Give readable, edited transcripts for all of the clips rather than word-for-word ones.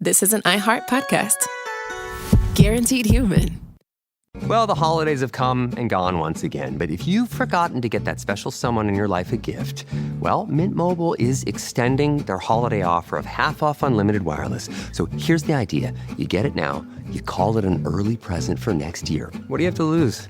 this is an iHeart podcast. Guaranteed human. Well, the holidays have come and gone once again, but if you've forgotten to get that special someone in your life a gift, well, Mint Mobile is extending their holiday offer of half off unlimited wireless. So here's the idea. You get it now, you call it an early present for next year. What do you have to lose?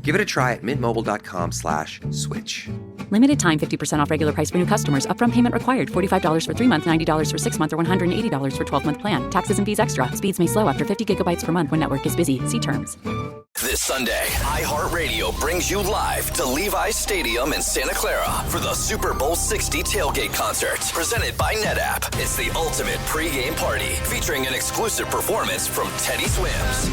Give it a try at mintmobile.com/switch. Limited time 50% off regular price for new customers. Upfront payment required. $45 for 3 months, $90 for 6 months, or $180 for 12-month plan. Taxes and fees extra. Speeds may slow after 50 gigabytes per month when network is busy. See terms. This Sunday, iHeartRadio brings you live to Levi's Stadium in Santa Clara for the Super Bowl 60 tailgate concert, presented by NetApp. It's the ultimate pregame party, featuring an exclusive performance from Teddy Swims.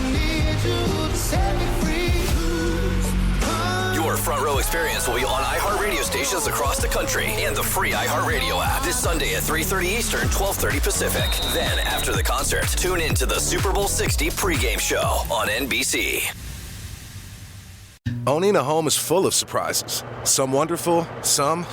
Your front row experience will be on iHeartRadio stations across the country and the free iHeartRadio app this Sunday at 3:30 Eastern, 12:30 Pacific. Then, after the concert, tune in to the Super Bowl 60 pregame show on NBC. Owning a home is full of surprises. Some wonderful, some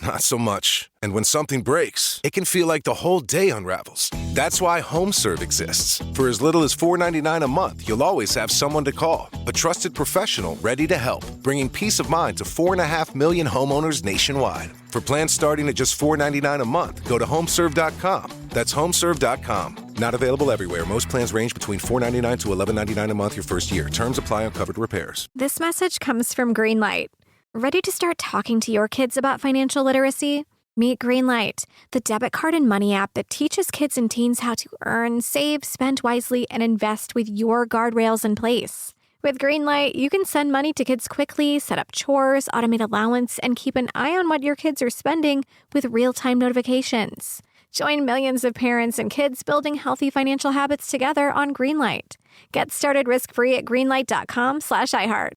not so much. And when something breaks, it can feel like the whole day unravels. That's why HomeServe exists. For as little as $4.99 a month, you'll always have someone to call. A trusted professional ready to help, bringing peace of mind to 4.5 million homeowners nationwide. For plans starting at just $4.99 a month, go to homeserve.com. That's homeserve.com. Not available everywhere. Most plans range between $4.99 to $11.99 a month your first year. Terms apply on covered repairs. This message comes from Greenlight. Ready to start talking to your kids about financial literacy? Meet Greenlight, the debit card and money app that teaches kids and teens how to earn, save, spend wisely, and invest with your guardrails in place. With Greenlight, you can send money to kids quickly, set up chores, automate allowance, and keep an eye on what your kids are spending with real-time notifications. Join millions of parents and kids building healthy financial habits together on Greenlight. Get started risk-free at greenlight.com/iHeart.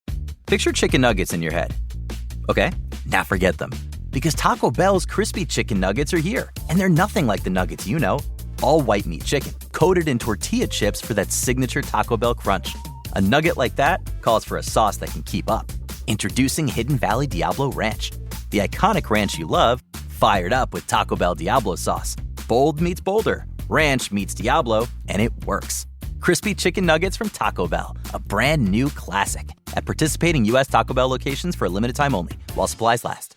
Picture chicken nuggets in your head. Okay, now forget them. Because Taco Bell's crispy chicken nuggets are here. And they're nothing like the nuggets you know. All white meat chicken, coated in tortilla chips for that signature Taco Bell crunch. A nugget like that calls for a sauce that can keep up. Introducing Hidden Valley Diablo Ranch. The iconic ranch you love, fired up with Taco Bell Diablo sauce. Bold meets bolder. Ranch meets Diablo, and it works. Crispy chicken nuggets from Taco Bell, a brand new classic. At participating U.S. Taco Bell locations for a limited time only, while supplies last.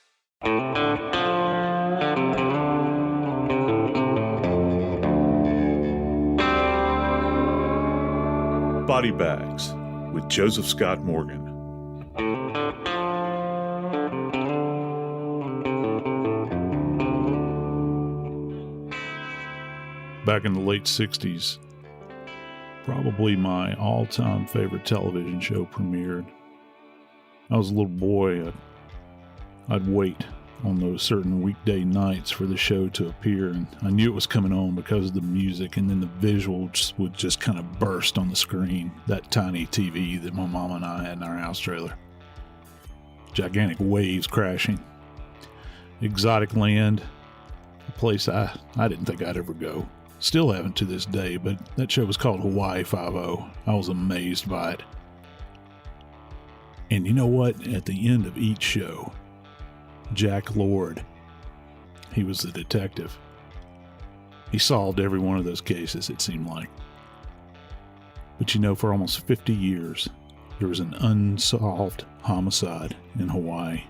Body Bags with Joseph Scott Morgan. Back in the late 60s, probably my all-time favorite television show premiered. I was a little boy. I'd wait on those certain weekday nights for the show to appear, and I knew it was coming on because of the music, and then the visuals would just kind of burst on the screen. That tiny TV that my mom and I had in our house trailer. Gigantic waves crashing. Exotic land. A place I didn't think I'd ever go. Still haven't to this day, but that show was called Hawaii Five-0. I was amazed by it. And you know what? At the end of each show, Jack Lord, he was the detective. He solved every one of those cases, it seemed like. But you know, for almost 50 years, there was an unsolved homicide in Hawaii.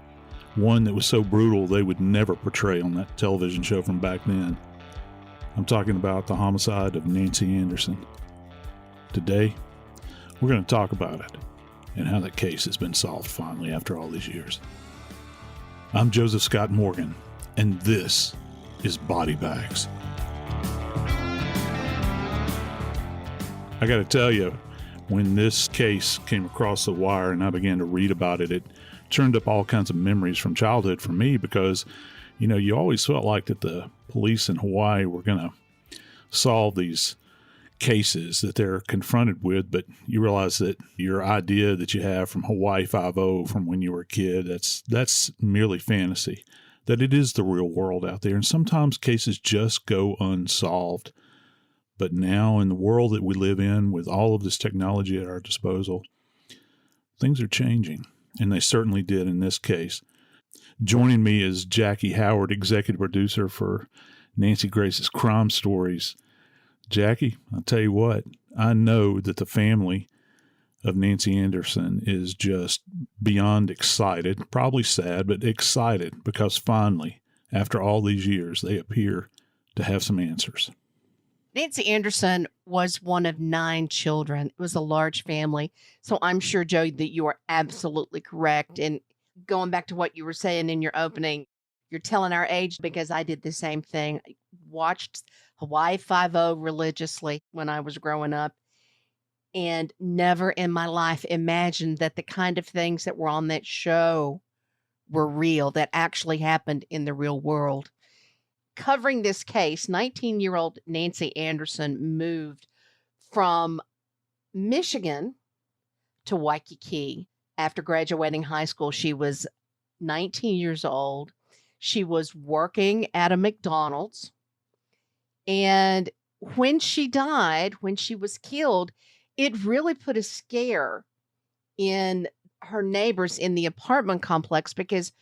One that was so brutal they would never portray on that television show from back then. I'm talking about the homicide of Nancy Anderson. Today, we're going to talk about it and how that case has been solved finally after all these years. I'm Joseph Scott Morgan, and this is Body Bags. I got to tell you, when this case came across the wire and I began to read about it, it turned up all kinds of memories from childhood for me because, you know, you always felt like that the police in Hawaii were going to solve these cases that they're confronted with, but you realize that your idea that you have from Hawaii Five-0 from when you were a kid, that's merely fantasy, that it is the real world out there. And sometimes cases just go unsolved. But now in the world that we live in with all of this technology at our disposal, things are changing. And they certainly did in this case. Joining me is Jackie Howard, executive producer for Nancy Grace's Crime Stories. Jackie, I'll tell you what, I know that the family of Nancy Anderson is just beyond excited, probably sad, but excited because finally, after all these years, they appear to have some answers. Nancy Anderson was one of 9 children. It was a large family. So I'm sure, Joe, that you are absolutely correct. And going back to what you were saying in your opening, you're telling our age because I did the same thing. I watched Hawaii Five-0 religiously when I was growing up and never in my life imagined that the kind of things that were on that show were real, that actually happened in the real world. Covering this case, 19-year-old Nancy Anderson moved from Michigan to Waikiki. After graduating high school, she was 19 years old. She was working at a McDonald's. And when she died, when she was killed, it really put a scare in her neighbors in the apartment complex because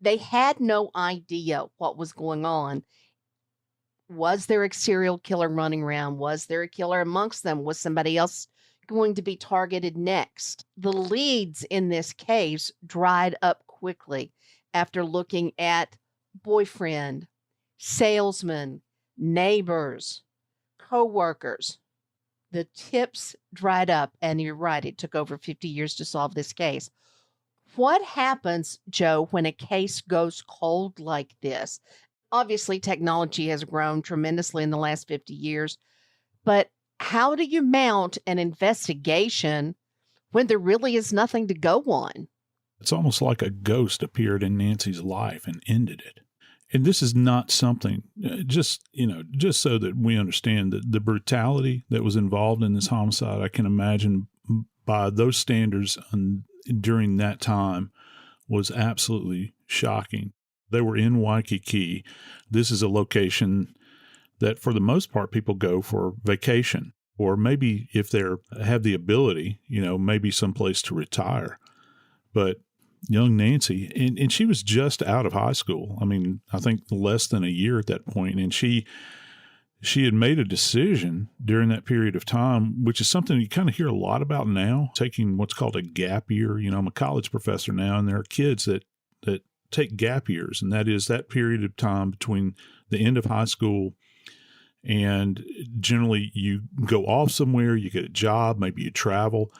they had no idea what was going on. Was there a serial killer running around? Was there a killer amongst them? Was somebody else going to be targeted next? The leads in this case dried up quickly after looking at boyfriend, salesman, neighbors, co-workers. The tips dried up, and you're right, it took over 50 years to solve this case. What happens, Joe, when a case goes cold like this? Obviously, technology has grown tremendously in the last 50 years, but how do you mount an investigation when there really is nothing to go on? It's almost like a ghost appeared in Nancy's life and ended it. And this is not something, just so that we understand that the brutality that was involved in this homicide, I can imagine by those standards during that time was absolutely shocking. They were in Waikiki. This is a location that for the most part people go for vacation, or maybe if they have the ability, maybe someplace to retire. But young Nancy, and she was just out of high school. I mean, I think less than a year at that point, and she had made a decision during that period of time, which is something you kind of hear a lot about now, taking what's called a gap year. I'm a college professor now, and there are kids that take gap years, and that is that period of time between the end of high school and generally you go off somewhere, you get a job, maybe you travel.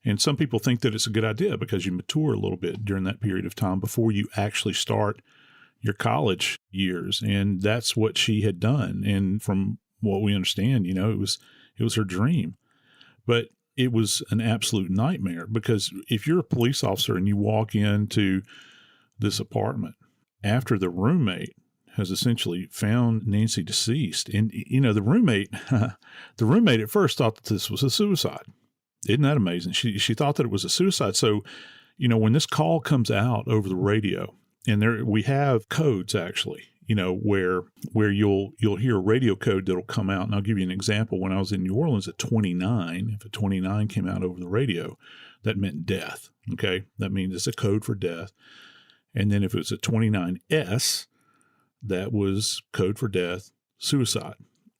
And some people think that it's a good idea because you mature a little bit during that period of time before you actually start your college years. And that's what she had done. And from what we understand, it was her dream. But it was an absolute nightmare because if you're a police officer and you walk into this apartment after the roommate has essentially found Nancy deceased, and the roommate at first thought that this was a suicide. Isn't that amazing? She thought that it was a suicide. So, when this call comes out over the radio, and we have codes actually, where you'll hear a radio code that'll come out. And I'll give you an example. When I was in New Orleans at 29, if a 29 came out over the radio, that meant death. Okay, that means it's a code for death. And then if it was a 29S, that was code for death, suicide.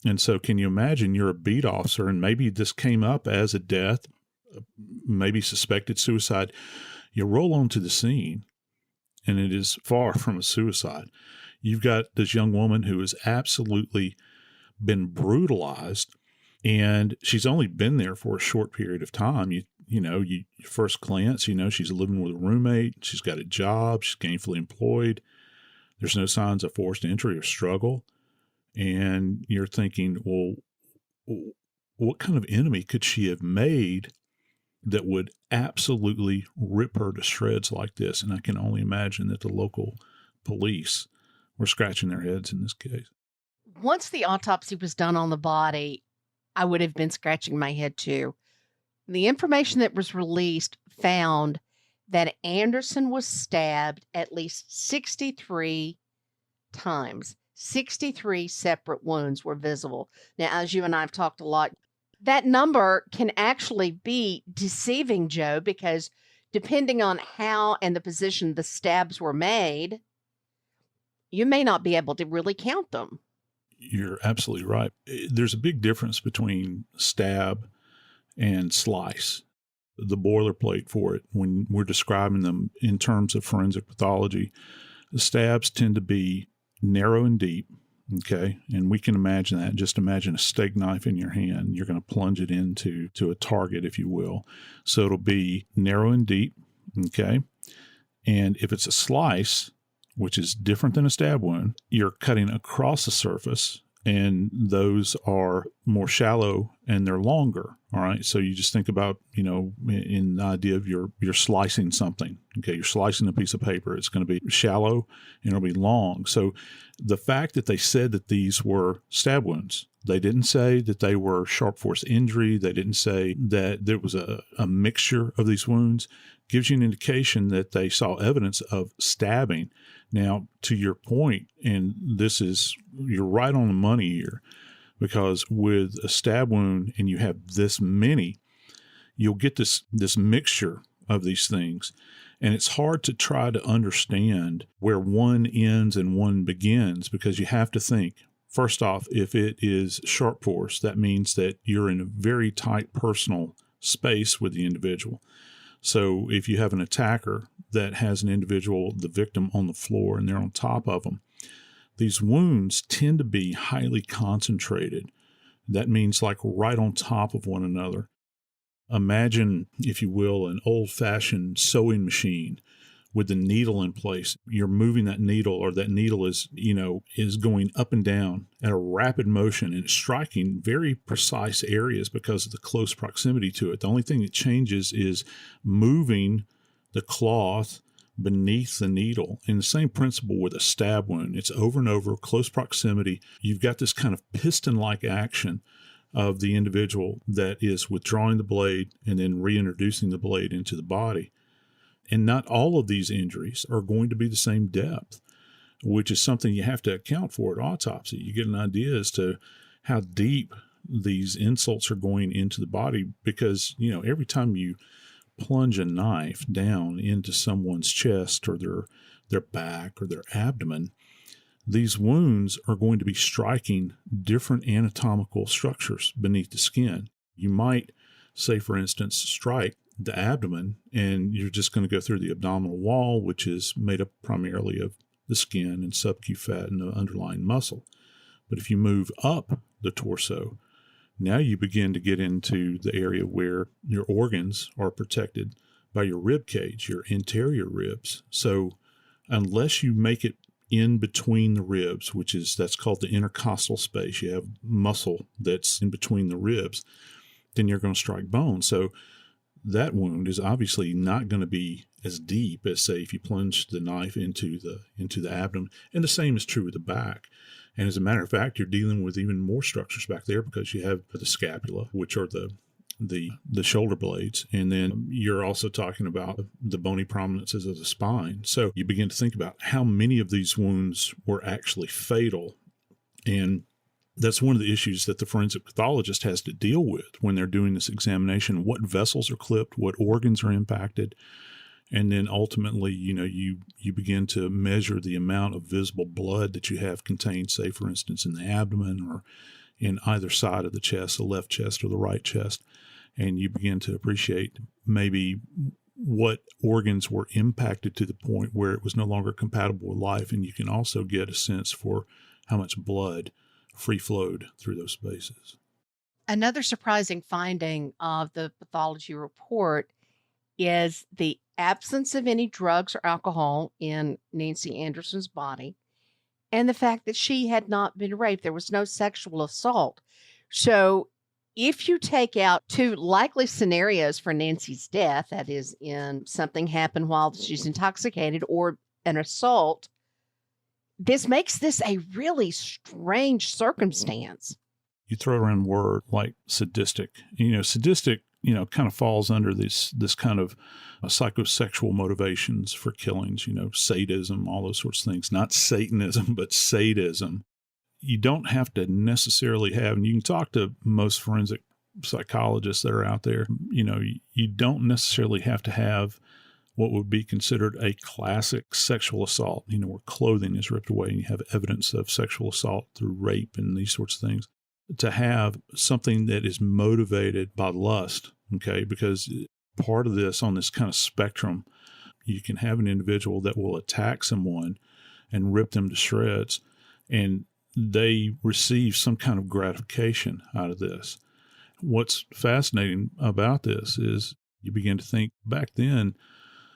And so can you imagine you're a beat officer and maybe this came up as a death, maybe suspected suicide. You roll onto the scene and it is far from a suicide. You've got this young woman who has absolutely been brutalized, and she's only been there for a short period of time. You first glance, she's living with a roommate. She's got a job. She's gainfully employed. There's no signs of forced entry or struggle. And you're thinking, well, what kind of enemy could she have made that would absolutely rip her to shreds like this? And I can only imagine that the local police were scratching their heads in this case. Once the autopsy was done on the body, I would have been scratching my head too. The information that was released found that Anderson was stabbed at least 63 times. 63 separate wounds were visible. Now, as you and I have talked a lot, that number can actually be deceiving, Joe, because depending on how and the position the stabs were made, you may not be able to really count them. You're absolutely right. There's a big difference between stab and slice. The boilerplate for it, when we're describing them in terms of forensic pathology, the stabs tend to be narrow and deep, okay? And we can imagine that. Just imagine a steak knife in your hand. You're going to plunge it into a target, if you will. So it'll be narrow and deep, okay? And if it's a slice, which is different than a stab wound, you're cutting across the surface, and those are more shallow and they're longer. All right. So you just think about, in the idea of you're slicing something. Okay. You're slicing a piece of paper. It's going to be shallow and it'll be long. So the fact that they said that these were stab wounds, they didn't say that they were sharp force injury. They didn't say that there was a mixture of these wounds. Gives you an indication that they saw evidence of stabbing. Now, to your point, and you're right on the money here, because with a stab wound and you have this many, you'll get this mixture of these things. And it's hard to try to understand where one ends and one begins, because you have to think, first off, if it is sharp force, that means that you're in a very tight personal space with the individual. So if you have an attacker that has an individual, the victim, on the floor and they're on top of them, these wounds tend to be highly concentrated. That means like right on top of one another. Imagine, if you will, an old-fashioned sewing machine with the needle in place. You're moving that needle, or that needle is going up and down at a rapid motion, and it's striking very precise areas because of the close proximity to it. The only thing that changes is moving the cloth beneath the needle. And the same principle with a stab wound. It's over and over, close proximity. You've got this kind of piston-like action of the individual that is withdrawing the blade and then reintroducing the blade into the body. And not all of these injuries are going to be the same depth, which is something you have to account for at autopsy. You get an idea as to how deep these insults are going into the body, because, every time you plunge a knife down into someone's chest or their back or their abdomen, these wounds are going to be striking different anatomical structures beneath the skin. You might, say, for instance, strike the abdomen, and you're just going to go through the abdominal wall, which is made up primarily of the skin and subcu fat and the underlying muscle. But if you move up the torso, now you begin to get into the area where your organs are protected by your rib cage, your anterior ribs. So unless you make it in between the ribs, that's called the intercostal space, you have muscle that's in between the ribs, then you're going to strike bone. So that wound is obviously not going to be as deep as, say, if you plunge the knife into the abdomen. And the same is true with the back. And as a matter of fact, you're dealing with even more structures back there, because you have the scapula, which are the shoulder blades. And then you're also talking about the bony prominences of the spine. So you begin to think about how many of these wounds were actually fatal. And that's one of the issues that the forensic pathologist has to deal with when they're doing this examination. What vessels are clipped, what organs are impacted, and then ultimately, you begin to measure the amount of visible blood that you have contained, say, for instance, in the abdomen or in either side of the chest, the left chest or the right chest, and you begin to appreciate maybe what organs were impacted to the point where it was no longer compatible with life, and you can also get a sense for how much blood free flowed through those spaces. Another surprising finding of the pathology report is the absence of any drugs or alcohol in Nancy Anderson's body, and the fact that she had not been raped. There was no sexual assault. So if you take out two likely scenarios for Nancy's death, that is, in something happened while she's intoxicated or an assault, this makes this a really strange circumstance. You throw around a word like sadistic. Sadistic, kind of falls under this kind of psychosexual motivations for killings, sadism, all those sorts of things. Not Satanism, but sadism. You don't have to necessarily have, and you can talk to most forensic psychologists that are out there, you don't necessarily have to have what would be considered a classic sexual assault, where clothing is ripped away and you have evidence of sexual assault through rape and these sorts of things, to have something that is motivated by lust, okay? Because part of this, on this kind of spectrum, you can have an individual that will attack someone and rip them to shreds, and they receive some kind of gratification out of this. What's fascinating about this is you begin to think back then,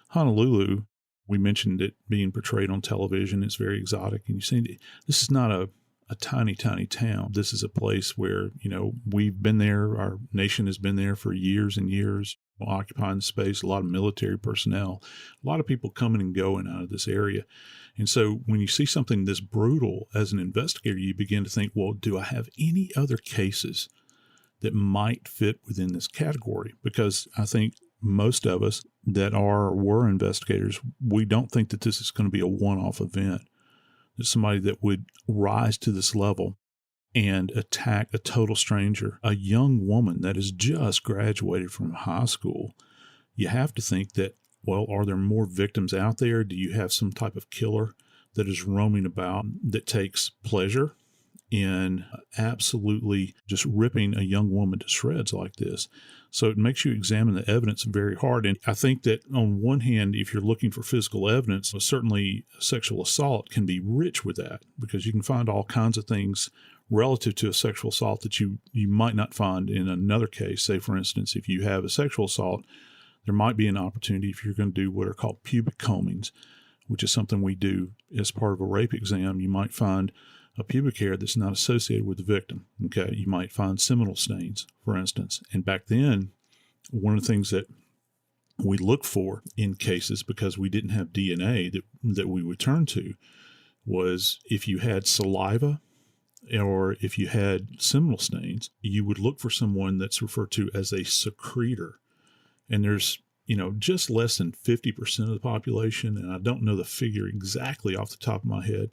Honolulu, we mentioned it being portrayed on television. It's very exotic. And you see, this is not a tiny, tiny town. This is a place where, we've been there. Our nation has been there for years and years, occupying the space, a lot of military personnel, a lot of people coming and going out of this area. And so when you see something this brutal as an investigator, you begin to think, well, do I have any other cases that might fit within this category? Because I think most of us that are or were investigators, we don't think that this is going to be a one-off event. That somebody that would rise to this level and attack a total stranger, a young woman that has just graduated from high school, you have to think that, well, are there more victims out there? Do you have some type of killer that is roaming about that takes pleasure in absolutely just ripping a young woman to shreds like this? So it makes you examine the evidence very hard. And I think that on one hand, if you're looking for physical evidence, certainly sexual assault can be rich with that, because you can find all kinds of things relative to a sexual assault that you might not find in another case. Say, for instance, if you have a sexual assault, there might be an opportunity if you're going to do what are called pubic combings, which is something we do as part of a rape exam. You might find a pubic hair that's not associated with the victim. Okay, you might find seminal stains, for instance. And back then, one of the things that we looked for in cases, because we didn't have DNA that we would turn to, was if you had saliva or if you had seminal stains, you would look for someone that's referred to as a secretor. And there's, just less than 50% of the population, and I don't know the figure exactly off the top of my head,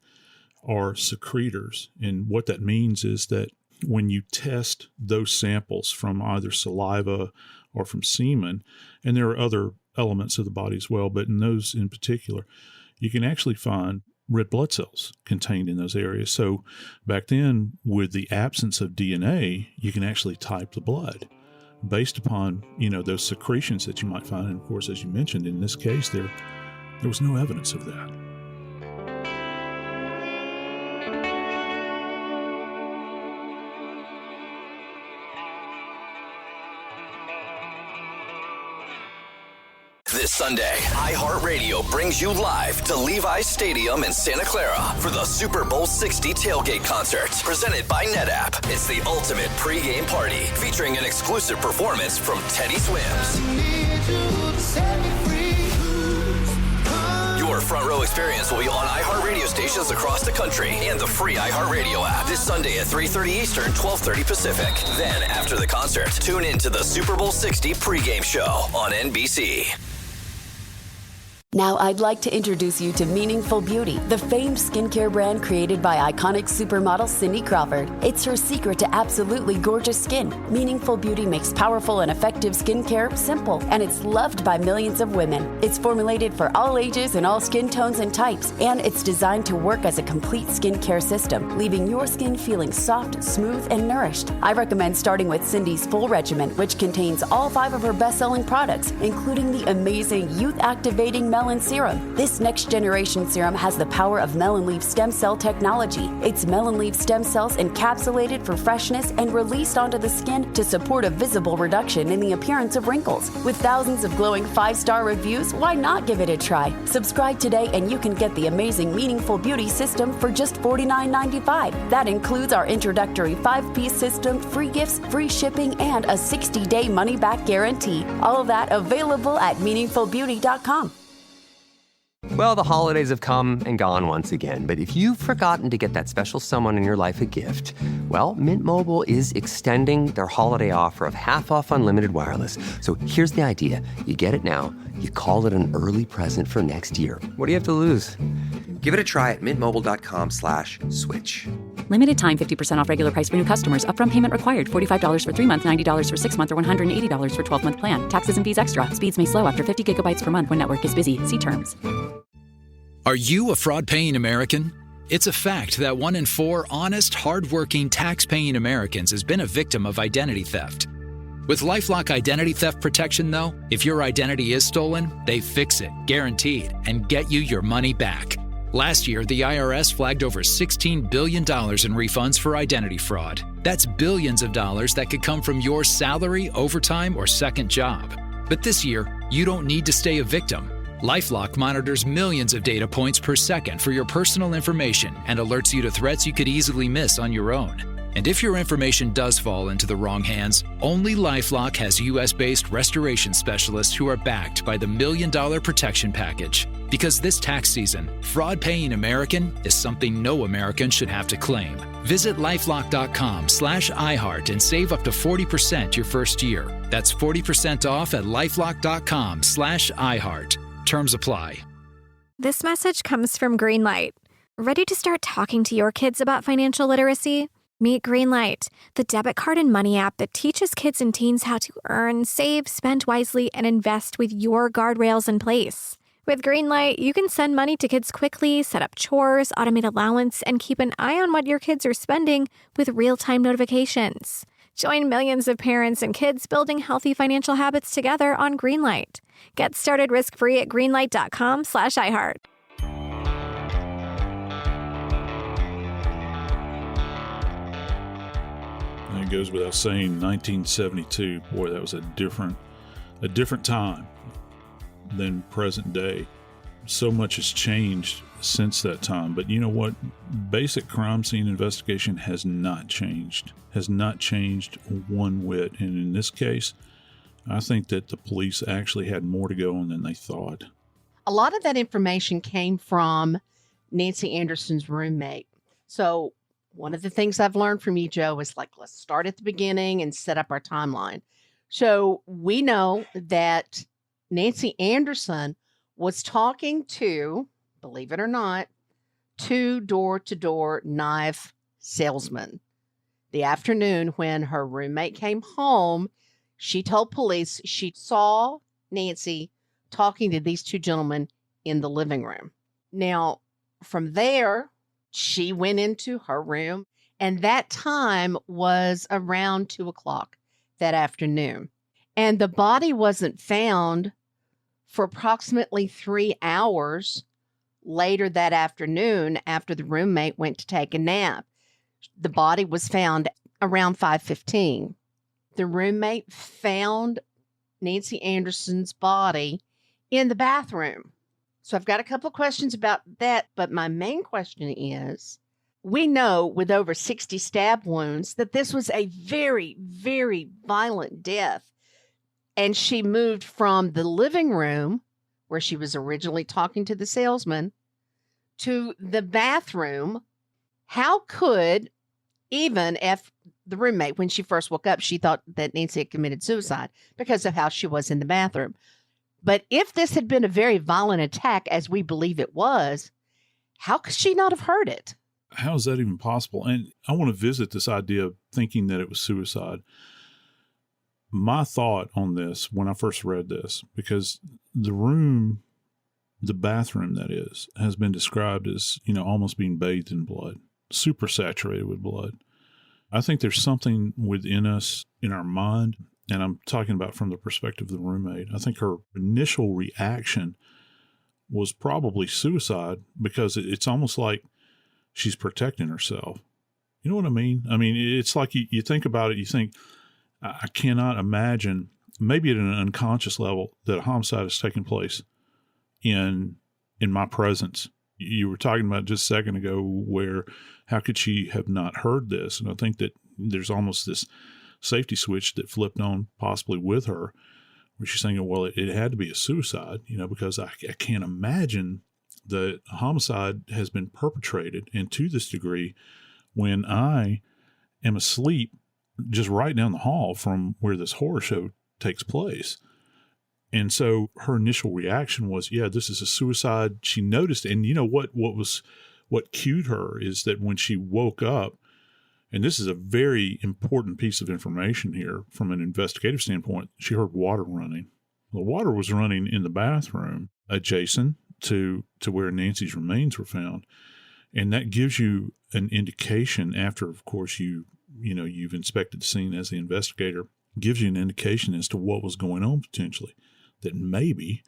are secretors. And what that means is that when you test those samples from either saliva or from semen, and there are other elements of the body as well, but in those in particular, you can actually find red blood cells contained in those areas. So back then, with the absence of DNA, you can actually type the blood based upon, those secretions that you might find. And of course, as you mentioned, in this case, there was no evidence of that. This Sunday, iHeartRadio brings you live to Levi's Stadium in Santa Clara for the Super Bowl 60 tailgate concert, presented by NetApp. It's the ultimate pregame party, featuring an exclusive performance from Teddy Swims. Your front row experience will be on iHeartRadio stations across the country and the free iHeartRadio app this Sunday at 3:30 Eastern, 12:30 Pacific. Then, after the concert, tune in to the Super Bowl 60 pregame show on NBC. Now I'd like to introduce you to Meaningful Beauty, the famed skincare brand created by iconic supermodel Cindy Crawford. It's her secret to absolutely gorgeous skin. Meaningful Beauty makes powerful and effective skincare simple, and it's loved by millions of women. It's formulated for all ages and all skin tones and types, and it's designed to work as a complete skincare system, leaving your skin feeling soft, smooth, and nourished. I recommend starting with Cindy's full regimen, which contains all 5 of her best-selling products, including the amazing youth-activating melon serum. This next-generation serum has the power of melon leaf stem cell technology. It's melon leaf stem cells encapsulated for freshness and released onto the skin to support a visible reduction in the appearance of wrinkles. With thousands of glowing 5-star reviews, why not give it a try? Subscribe today and you can get the amazing Meaningful Beauty system for just $49.95. That includes our introductory 5-piece system, free gifts, free shipping, and a 60-day money-back guarantee. All of that available at meaningfulbeauty.com. Well, the holidays have come and gone once again, but if you've forgotten to get that special someone in your life a gift, well, Mint Mobile is extending their holiday offer of half off unlimited wireless. So here's the idea. You get it now, you call it an early present for next year. What do you have to lose? Give it a try at mintmobile.com/switch. Limited time 50% off regular price for new customers. Upfront payment required. $45 for 3 months, $90 for 6 months, or $180 for 12-month plan. Taxes and fees extra. Speeds may slow after 50 gigabytes per month when network is busy. See terms. Are you a fraud-paying American? It's a fact that 1 in 4 honest, hard-working, tax-paying Americans has been a victim of identity theft. With LifeLock Identity Theft Protection, though, if your identity is stolen, they fix it, guaranteed, and get you your money back. Last year, the IRS flagged over $16 billion in refunds for identity fraud. That's billions of dollars that could come from your salary, overtime, or second job. But this year, you don't need to stay a victim. LifeLock monitors millions of data points per second for your personal information and alerts you to threats you could easily miss on your own. And if your information does fall into the wrong hands, only LifeLock has U.S.-based restoration specialists who are backed by the $1 Million Protection Package. Because this tax season, fraud-paying American is something no American should have to claim. Visit LifeLock.com/iHeart and save up to 40% your first year. That's 40% off at LifeLock.com/iHeart. Terms apply. This message comes from Greenlight. Ready to start talking to your kids about financial literacy? Meet Greenlight, the debit card and money app that teaches kids and teens how to earn, save, spend wisely, and invest with your guardrails in place. With Greenlight, you can send money to kids quickly, set up chores, automate allowance, and keep an eye on what your kids are spending with real-time notifications. Join millions of parents and kids building healthy financial habits together on Greenlight. Get started risk-free at greenlight.com/iHeart. And it goes without saying, 1972, boy, that was a different time than present day. So much has changed since that time. But you know what? Basic crime scene investigation has not changed. Has not changed one whit. And in this case, I think that the police actually had more to go on than they thought. A lot of that information came from Nancy Anderson's roommate. So one of the things I've learned from you, Joe, is let's start at the beginning and set up our timeline. So we know that Nancy Anderson was talking to, believe it or not, 2 door-to-door knife salesmen. The afternoon when her roommate came home, she told police she saw Nancy talking to these 2 gentlemen in the living room. Now, from there, she went into her room, and that time was around 2 o'clock that afternoon. And the body wasn't found for approximately 3 hours later that afternoon after the roommate went to take a nap. The body was found around 5:15. The roommate found Nancy Anderson's body in the bathroom. So I've got a couple of questions about that, but my main question is, we know with over 60 stab wounds that this was a very, very violent death. And she moved from the living room, where she was originally talking to the salesman, to the bathroom. How could, even if the roommate, when she first woke up, she thought that Nancy had committed suicide because of how she was in the bathroom. But if this had been a very violent attack, as we believe it was, how could she not have heard it? How is that even possible? And I want to visit this idea of thinking that it was suicide. My thought on this when I first read this, because the room, the bathroom that is, has been described as, almost being bathed in blood, super saturated with blood. I think there's something within us, in our mind, and I'm talking about from the perspective of the roommate. I think her initial reaction was probably suicide, because it's almost like she's protecting herself. You know what I mean? I mean, it's like you think about it, you think, I cannot imagine, maybe at an unconscious level, that a homicide has taken place in my presence. You were talking about just a second ago where how could she have not heard this? And I think that there's almost this safety switch that flipped on possibly with her, where she's saying, well, it had to be a suicide, because I can't imagine that a homicide has been perpetrated, and to this degree, when I am asleep just right down the hall from where this horror show takes place. And so her initial reaction was, yeah, this is a suicide. She noticed, and you know what cued her is that when she woke up, and this is a very important piece of information here from an investigative standpoint, she heard water running. The water was running in the bathroom adjacent to where Nancy's remains were found. And that gives you an indication after, of course, you've inspected the scene as the investigator, gives you an indication as to what was going on potentially, that maybe,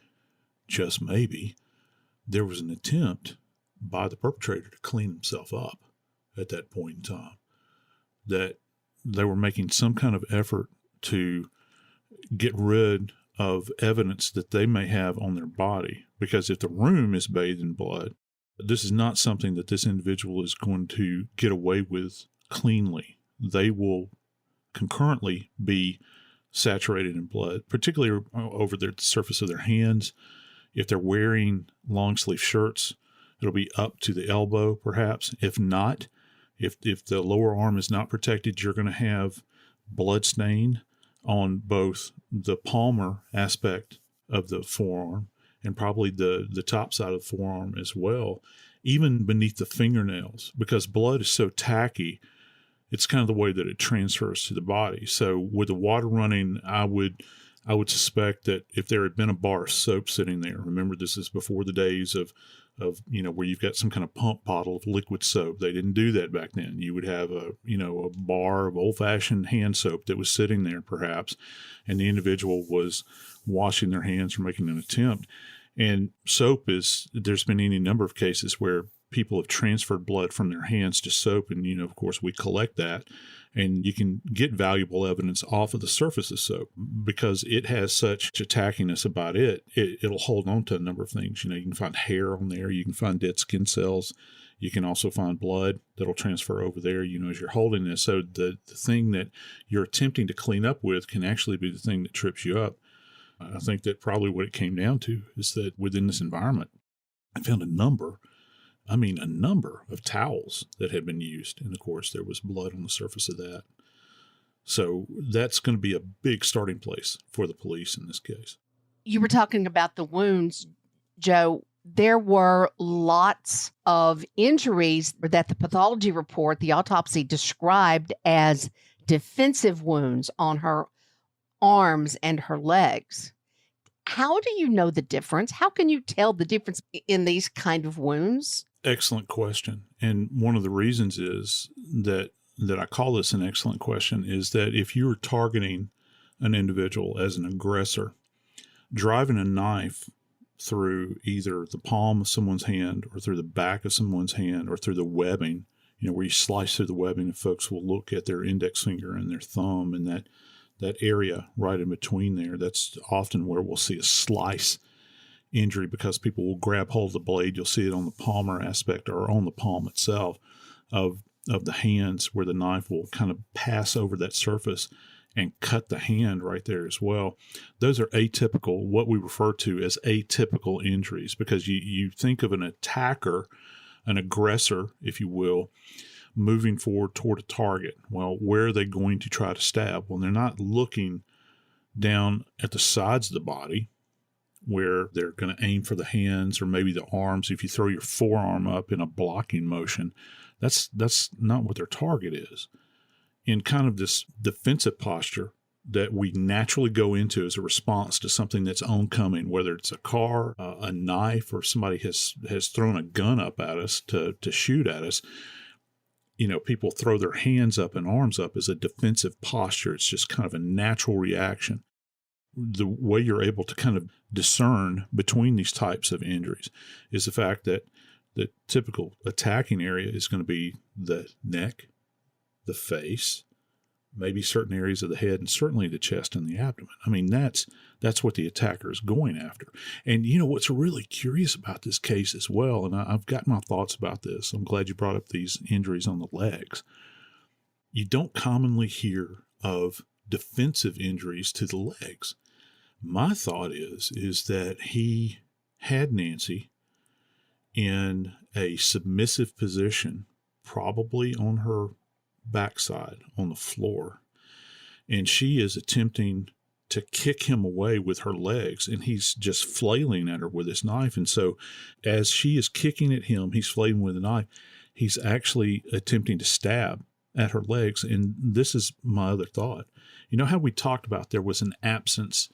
just maybe, there was an attempt by the perpetrator to clean himself up at that point in time, that they were making some kind of effort to get rid of evidence that they may have on their body. Because if the room is bathed in blood, this is not something that this individual is going to get away with cleanly. They will concurrently be saturated in blood, particularly over the surface of their hands. If they're wearing long sleeve shirts, it'll be up to the elbow, perhaps. If not, if the lower arm is not protected, you're going to have blood stain on both the palmar aspect of the forearm and probably the top side of the forearm as well, even beneath the fingernails, because blood is so tacky. It's kind of the way that it transfers to the body. So with the water running, I would suspect that if there had been a bar of soap sitting there, remember this is before the days of where you've got some kind of pump bottle of liquid soap. They didn't do that back then. You would have a bar of old-fashioned hand soap that was sitting there perhaps, and the individual was washing their hands or making an attempt. And soap there's been any number of cases where people have transferred blood from their hands to soap, and of course we collect that, and you can get valuable evidence off of the surface of soap because it has such a tackiness about it. It'll hold on to a number of things. You can find hair on there, you can find dead skin cells, you can also find blood that'll transfer over there, as you're holding this. So the thing that you're attempting to clean up with can actually be the thing that trips you up. I think that probably what it came down to is that within this environment, I found a number of towels that had been used. And of course, there was blood on the surface of that. So that's going to be a big starting place for the police in this case. You were talking about the wounds, Joe. There were lots of injuries that the pathology report, the autopsy, described as defensive wounds on her arms and her legs. How do you know the difference? How can you tell the difference in these kind of wounds? Excellent question. And one of the reasons is that I call this an excellent question is that if you are targeting an individual as an aggressor, driving a knife through either the palm of someone's hand or through the back of someone's hand or through the webbing, where you slice through the webbing, and folks will look at their index finger and their thumb and that area right in between there. That's often where we'll see a slice injury because people will grab hold of the blade. You'll see it on the palmar aspect or on the palm itself of the hands where the knife will kind of pass over that surface and cut the hand right there as well. Those are atypical, what we refer to as atypical injuries, because you think of an attacker, an aggressor, if you will, moving forward toward a target. Well, where are they going to try to stab? Well, they're not looking down at the sides of the body where they're going to aim for the hands or maybe the arms. If you throw your forearm up in a blocking motion, that's not what their target is. In kind of this defensive posture that we naturally go into as a response to something that's oncoming, whether it's a car, a knife, or somebody has thrown a gun up at us to shoot at us, people throw their hands up and arms up as a defensive posture. It's just kind of a natural reaction. The way you're able to kind of discern between these types of injuries is the fact that the typical attacking area is going to be the neck, the face, maybe certain areas of the head, and certainly the chest and the abdomen. I mean, that's what the attacker is going after. And what's really curious about this case as well, and I've got my thoughts about this. I'm glad you brought up these injuries on the legs. You don't commonly hear of defensive injuries to the legs. My thought is that he had Nancy in a submissive position, probably on her backside on the floor, and she is attempting to kick him away with her legs, and he's just flailing at her with his knife. And so as she is kicking at him, he's flailing with a knife. He's actually attempting to stab at her legs. And this is my other thought. You know how we talked about there was an absence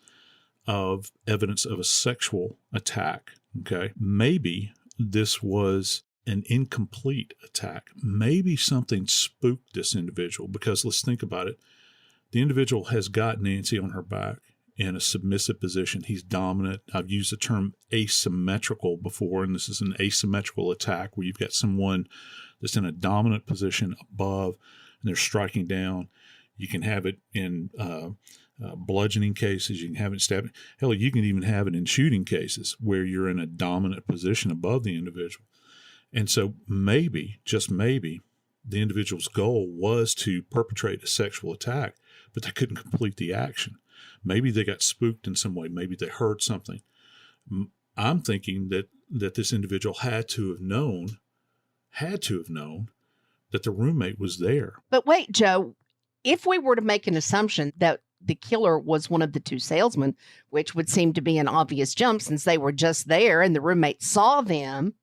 of evidence of a sexual attack, okay? Maybe this was an incomplete attack. Maybe something spooked this individual, because let's think about it. The individual has got Nancy on her back in a submissive position. He's dominant. I've used the term asymmetrical before, and this is an asymmetrical attack where you've got someone that's in a dominant position above and they're striking down. You can have it in bludgeoning cases. You can have it in stabbing. Hell, you can even have it in shooting cases where you're in a dominant position above the individual. And so maybe, just maybe, the individual's goal was to perpetrate a sexual attack, but they couldn't complete the action. Maybe they got spooked in some way. Maybe they heard something. I'm thinking that this individual had to have known that the roommate was there. But wait, Joe, if we were to make an assumption that the killer was one of the two salesmen, which would seem to be an obvious jump since they were just there and the roommate saw them,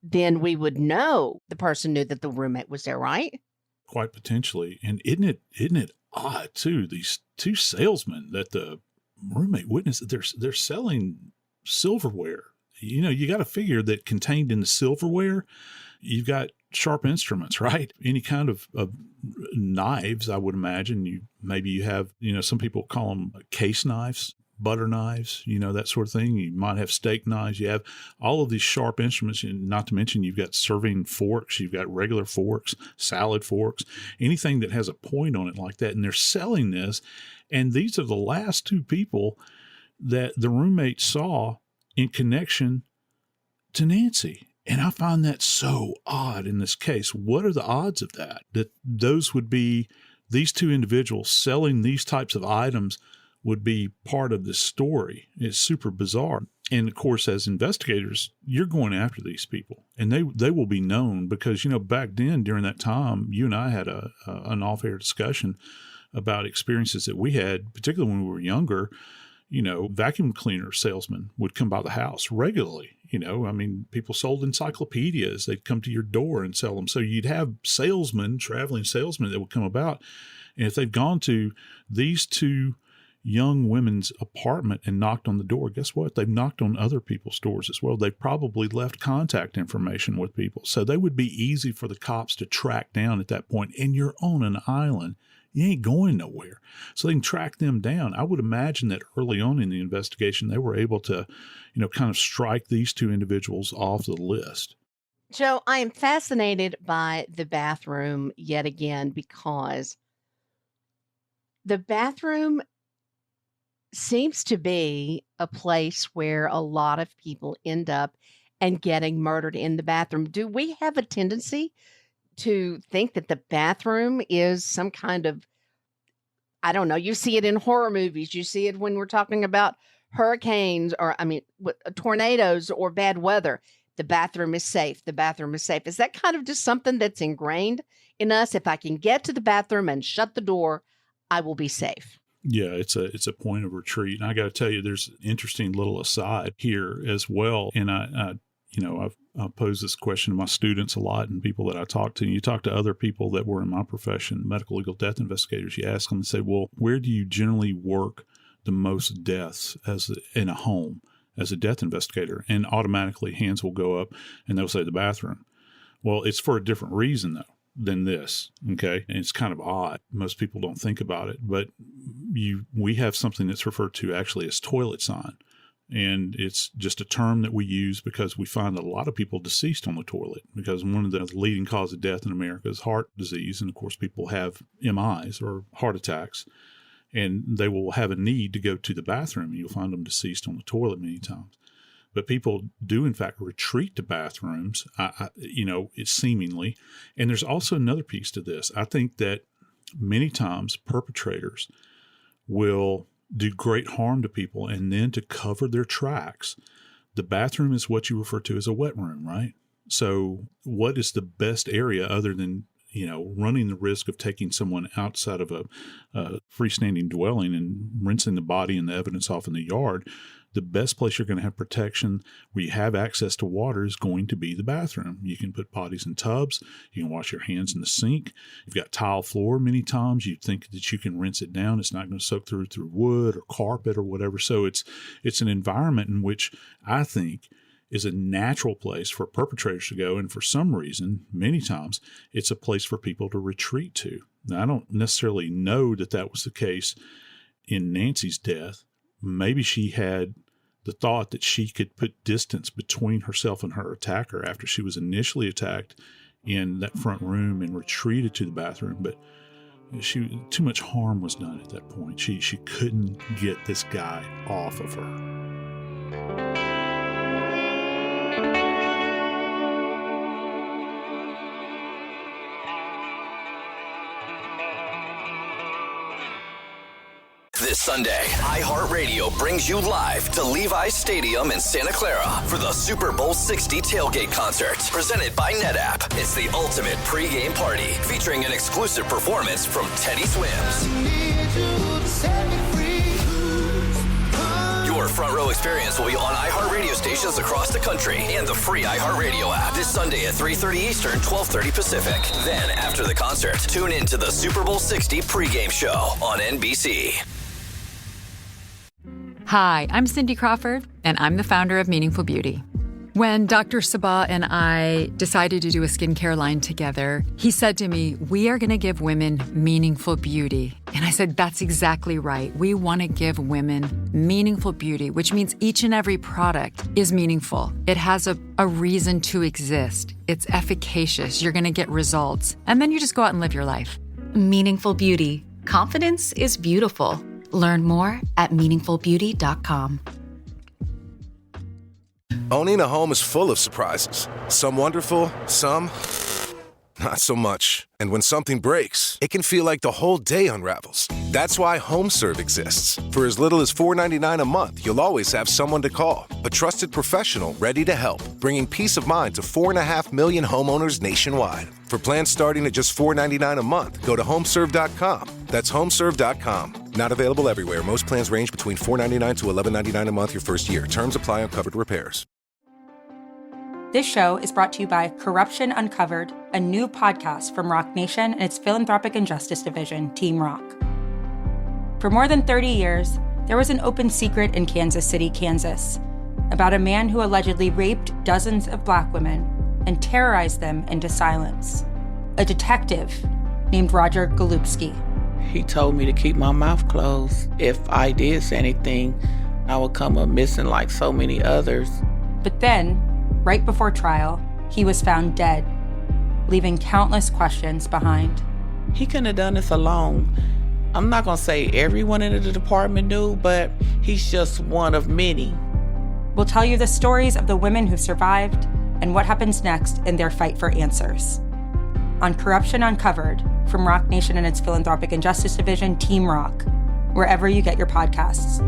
then we would know the person knew that the roommate was there, right? Quite potentially. And isn't it odd too, these two salesmen that the roommate witnessed, they're selling silverware. You know, you got to figure that contained in the silverware, you've got sharp instruments, right? Any kind of knives, I would imagine. Maybe you have, some people call them case knives, butter knives, that sort of thing. You might have steak knives. You have all of these sharp instruments, and not to mention you've got serving forks, you've got regular forks, salad forks, anything that has a point on it like that. And they're selling this. And these are the last two people that the roommate saw in connection to Nancy. And I find that so odd in this case. What are the odds of that those would be, these two individuals selling these types of items would be part of this story? It's super bizarre. And of course, as investigators, you're going after these people, and they will be known because, back then during that time, you and I had an off-air discussion about experiences that we had, particularly when we were younger. Vacuum cleaner salesmen would come by the house regularly. People sold encyclopedias. They'd come to your door and sell them. So you'd have traveling salesmen that would come about. And if they'd gone to these two young women's apartment and knocked on the door, guess what? They've knocked on other people's doors as well. They probably left contact information with people. So they would be easy for the cops to track down at that point. And you're on an island. You ain't going nowhere. So they can track them down. I would imagine that early on in the investigation, they were able to, kind of strike these two individuals off the list. Joe, I am fascinated by the bathroom yet again, because the bathroom seems to be a place where a lot of people end up and getting murdered in the bathroom. Do we have a tendency to think that the bathroom is some kind of, I don't know, you see it in horror movies. You see it when we're talking about hurricanes or, tornadoes or bad weather. The bathroom is safe. The bathroom is safe. Is that kind of just something that's ingrained in us? If I can get to the bathroom and shut the door, I will be safe. Yeah, it's a point of retreat. And I got to tell you, there's an interesting little aside here as well. And I've posed this question to my students a lot and people that I talk to. And you talk to other people that were in my profession, medical legal death investigators. You ask them and say, well, where do you generally work the most deaths in a home as a death investigator? And automatically hands will go up and they'll say the bathroom. Well, it's for a different reason, though, than this. Okay. And it's kind of odd. Most people don't think about it, but we have something that's referred to actually as toilet sign. And it's just a term that we use because we find that a lot of people deceased on the toilet, because one of the leading causes of death in America is heart disease. And of course, people have MIs or heart attacks, and they will have a need to go to the bathroom. And you'll find them deceased on the toilet many times. But people do, in fact, retreat to bathrooms, it's seemingly. And there's also another piece to this. I think that many times perpetrators will do great harm to people, and then to cover their tracks, the bathroom is what you refer to as a wet room, right? So what is the best area other than running the risk of taking someone outside of a freestanding dwelling and rinsing the body and the evidence off in the yard, the best place you're going to have protection where you have access to water is going to be the bathroom. You can put potties in tubs. You can wash your hands in the sink. You've got tile floor many times. You think that you can rinse it down. It's not going to soak through wood or carpet or whatever. So it's an environment in which I think is a natural place for perpetrators to go. And for some reason, many times, it's a place for people to retreat to. Now, I don't necessarily know that was the case in Nancy's death. Maybe she had the thought that she could put distance between herself and her attacker after she was initially attacked in that front room and retreated to the bathroom. But too much harm was done at that point. She couldn't get this guy off of her. This Sunday, iHeartRadio brings you live to Levi's Stadium in Santa Clara for the Super Bowl 60 tailgate concert, presented by NetApp. It's the ultimate pregame party, featuring an exclusive performance from Teddy Swims. Your front row experience will be on iHeartRadio stations across the country and the free iHeartRadio app this Sunday at 3:30 Eastern, 12:30 Pacific. Then, after the concert, tune in to the Super Bowl 60 pregame show on NBC. Hi, I'm Cindy Crawford, and I'm the founder of Meaningful Beauty. When Dr. Sabah and I decided to do a skincare line together, he said to me, we are going to give women meaningful beauty. And I said, that's exactly right. We want to give women meaningful beauty, which means each and every product is meaningful. It has a reason to exist. It's efficacious. You're going to get results. And then you just go out and live your life. Meaningful Beauty. Confidence is beautiful. Learn more at meaningfulbeauty.com. Owning a home is full of surprises. Some wonderful, some not so much. And when something breaks, it can feel like the whole day unravels. That's why HomeServe exists. For as little as $4.99 a month, you'll always have someone to call. A trusted professional ready to help, bringing peace of mind to 4.5 million homeowners nationwide. For plans starting at just $4.99 a month, go to homeserve.com. That's homeserve.com. Not available everywhere. Most plans range between $4.99 to $11.99 a month your first year. Terms apply on covered repairs. This show is brought to you by Corruption Uncovered, a new podcast from Rock Nation and its philanthropic and justice division, Team Rock. For more than 30 years, there was an open secret in Kansas City, Kansas, about a man who allegedly raped dozens of Black women and terrorized them into silence. A detective named Roger Golubsky. He told me to keep my mouth closed. If I did say anything, I would come up missing like so many others. But then, right before trial, he was found dead, leaving countless questions behind. He couldn't have done this alone. I'm not going to say everyone in the department knew, but he's just one of many. We'll tell you the stories of the women who survived and what happens next in their fight for answers. On Corruption Uncovered, from Rock Nation and its philanthropic and justice division, Team Rock, wherever you get your podcasts.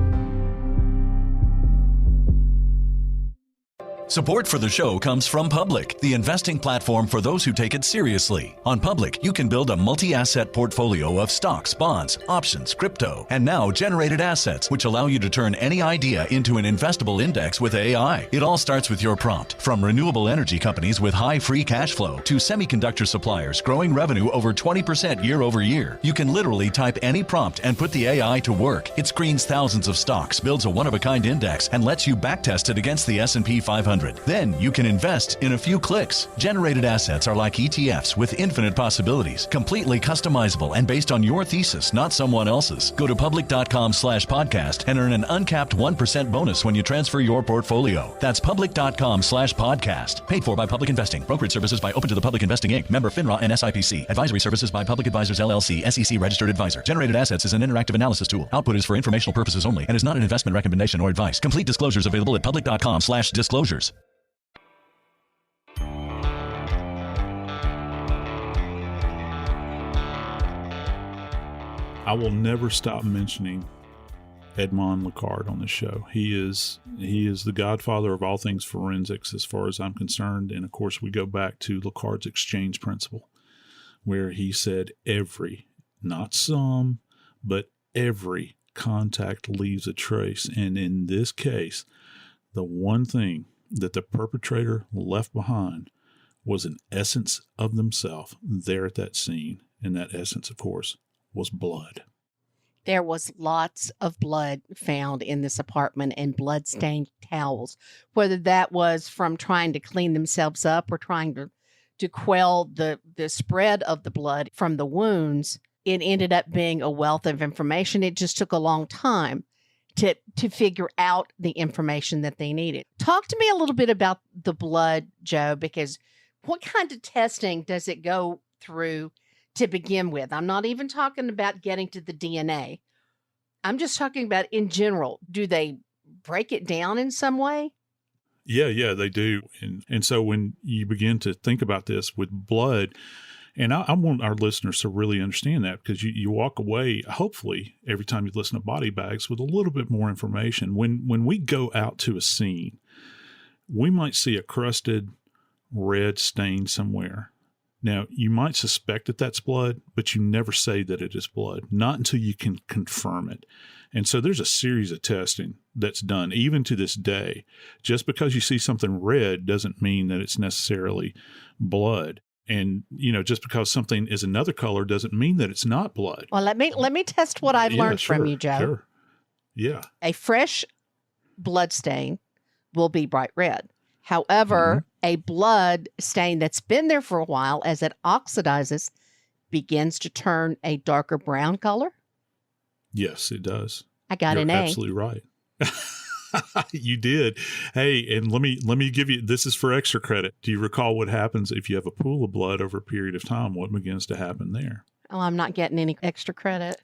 Support for the show comes from Public, the investing platform for those who take it seriously. On Public, you can build a multi-asset portfolio of stocks, bonds, options, crypto, and now generated assets, which allow you to turn any idea into an investable index with AI. It all starts with your prompt. From renewable energy companies with high free cash flow to semiconductor suppliers growing revenue over 20% year over year, you can literally type any prompt and put the AI to work. It screens thousands of stocks, builds a one-of-a-kind index, and lets you backtest it against the S&P 500. Then you can invest in a few clicks. Generated assets are like ETFs with infinite possibilities, completely customizable and based on your thesis, not someone else's. Go to public.com/podcast and earn an uncapped 1% bonus when you transfer your portfolio. That's public.com/podcast. Paid for by Public Investing. Brokerage services by Open to the Public Investing Inc. Member FINRA and SIPC. Advisory services by Public Advisors LLC, SEC registered advisor. Generated assets is an interactive analysis tool. Output is for informational purposes only and is not an investment recommendation or advice. Complete disclosures available at public.com/disclosures. I will never stop mentioning Edmond Locard on the show. He is the godfather of all things forensics as far as I'm concerned. And of course, we go back to Locard's exchange principle, where he said every, not some, but every contact leaves a trace. And in this case, the one thing that the perpetrator left behind was an essence of themselves there at that scene. And that essence, of course, was blood. There was lots of blood found in this apartment and blood-stained towels, whether that was from trying to clean themselves up or trying to quell the spread of the blood from the wounds. It ended up being a wealth of information. It just took a long time to figure out the information that they needed. Talk to me a little bit about the blood, Joe, because what kind of testing does it go through to begin with? I'm not even talking about getting to the DNA. I'm just talking about in general. Do they break it down in some way? Yeah, they do. And so when you begin to think about this with blood, and I want our listeners to really understand that, because you walk away, hopefully, every time you listen to Body Bags with a little bit more information. When we go out to a scene, we might see a crusted red stain somewhere. Now, you might suspect that that's blood, but you never say that it is blood, not until you can confirm it. And so there's a series of testing that's done, even to this day. Just because you see something red doesn't mean that it's necessarily blood. And, just because something is another color doesn't mean that it's not blood. Well, let me test what I've learned from you, Joe. Sure. Yeah. A fresh blood stain will be bright red. However, a blood stain that's been there for a while, as it oxidizes, begins to turn a darker brown color. Yes, it does. I got You're an A. Absolutely right. You did. Hey, and let me give you, this is for extra credit. Do you recall what happens if you have a pool of blood over a period of time? What begins to happen there? Oh, I'm not getting any extra credit.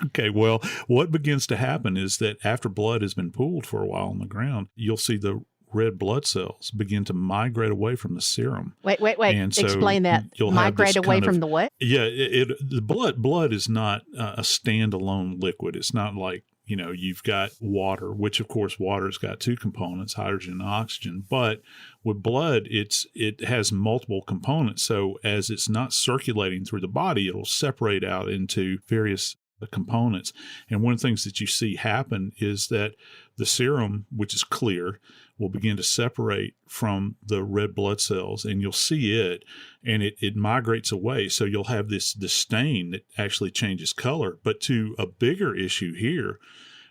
Okay, well, what begins to happen is that after blood has been pooled for a while on the ground, you'll see the red blood cells begin to migrate away from the serum. Wait. And so explain that. Migrate away from the what? Yeah, the blood is not a standalone liquid. It's not like, you've got water, which of course water's got two components, hydrogen and oxygen. But with blood, it has multiple components. So as it's not circulating through the body, it'll separate out into various components. And one of the things that you see happen is that the serum, which is clear, will begin to separate from the red blood cells, and you'll see it, and it migrates away. So you'll have this stain that actually changes color. But to a bigger issue here,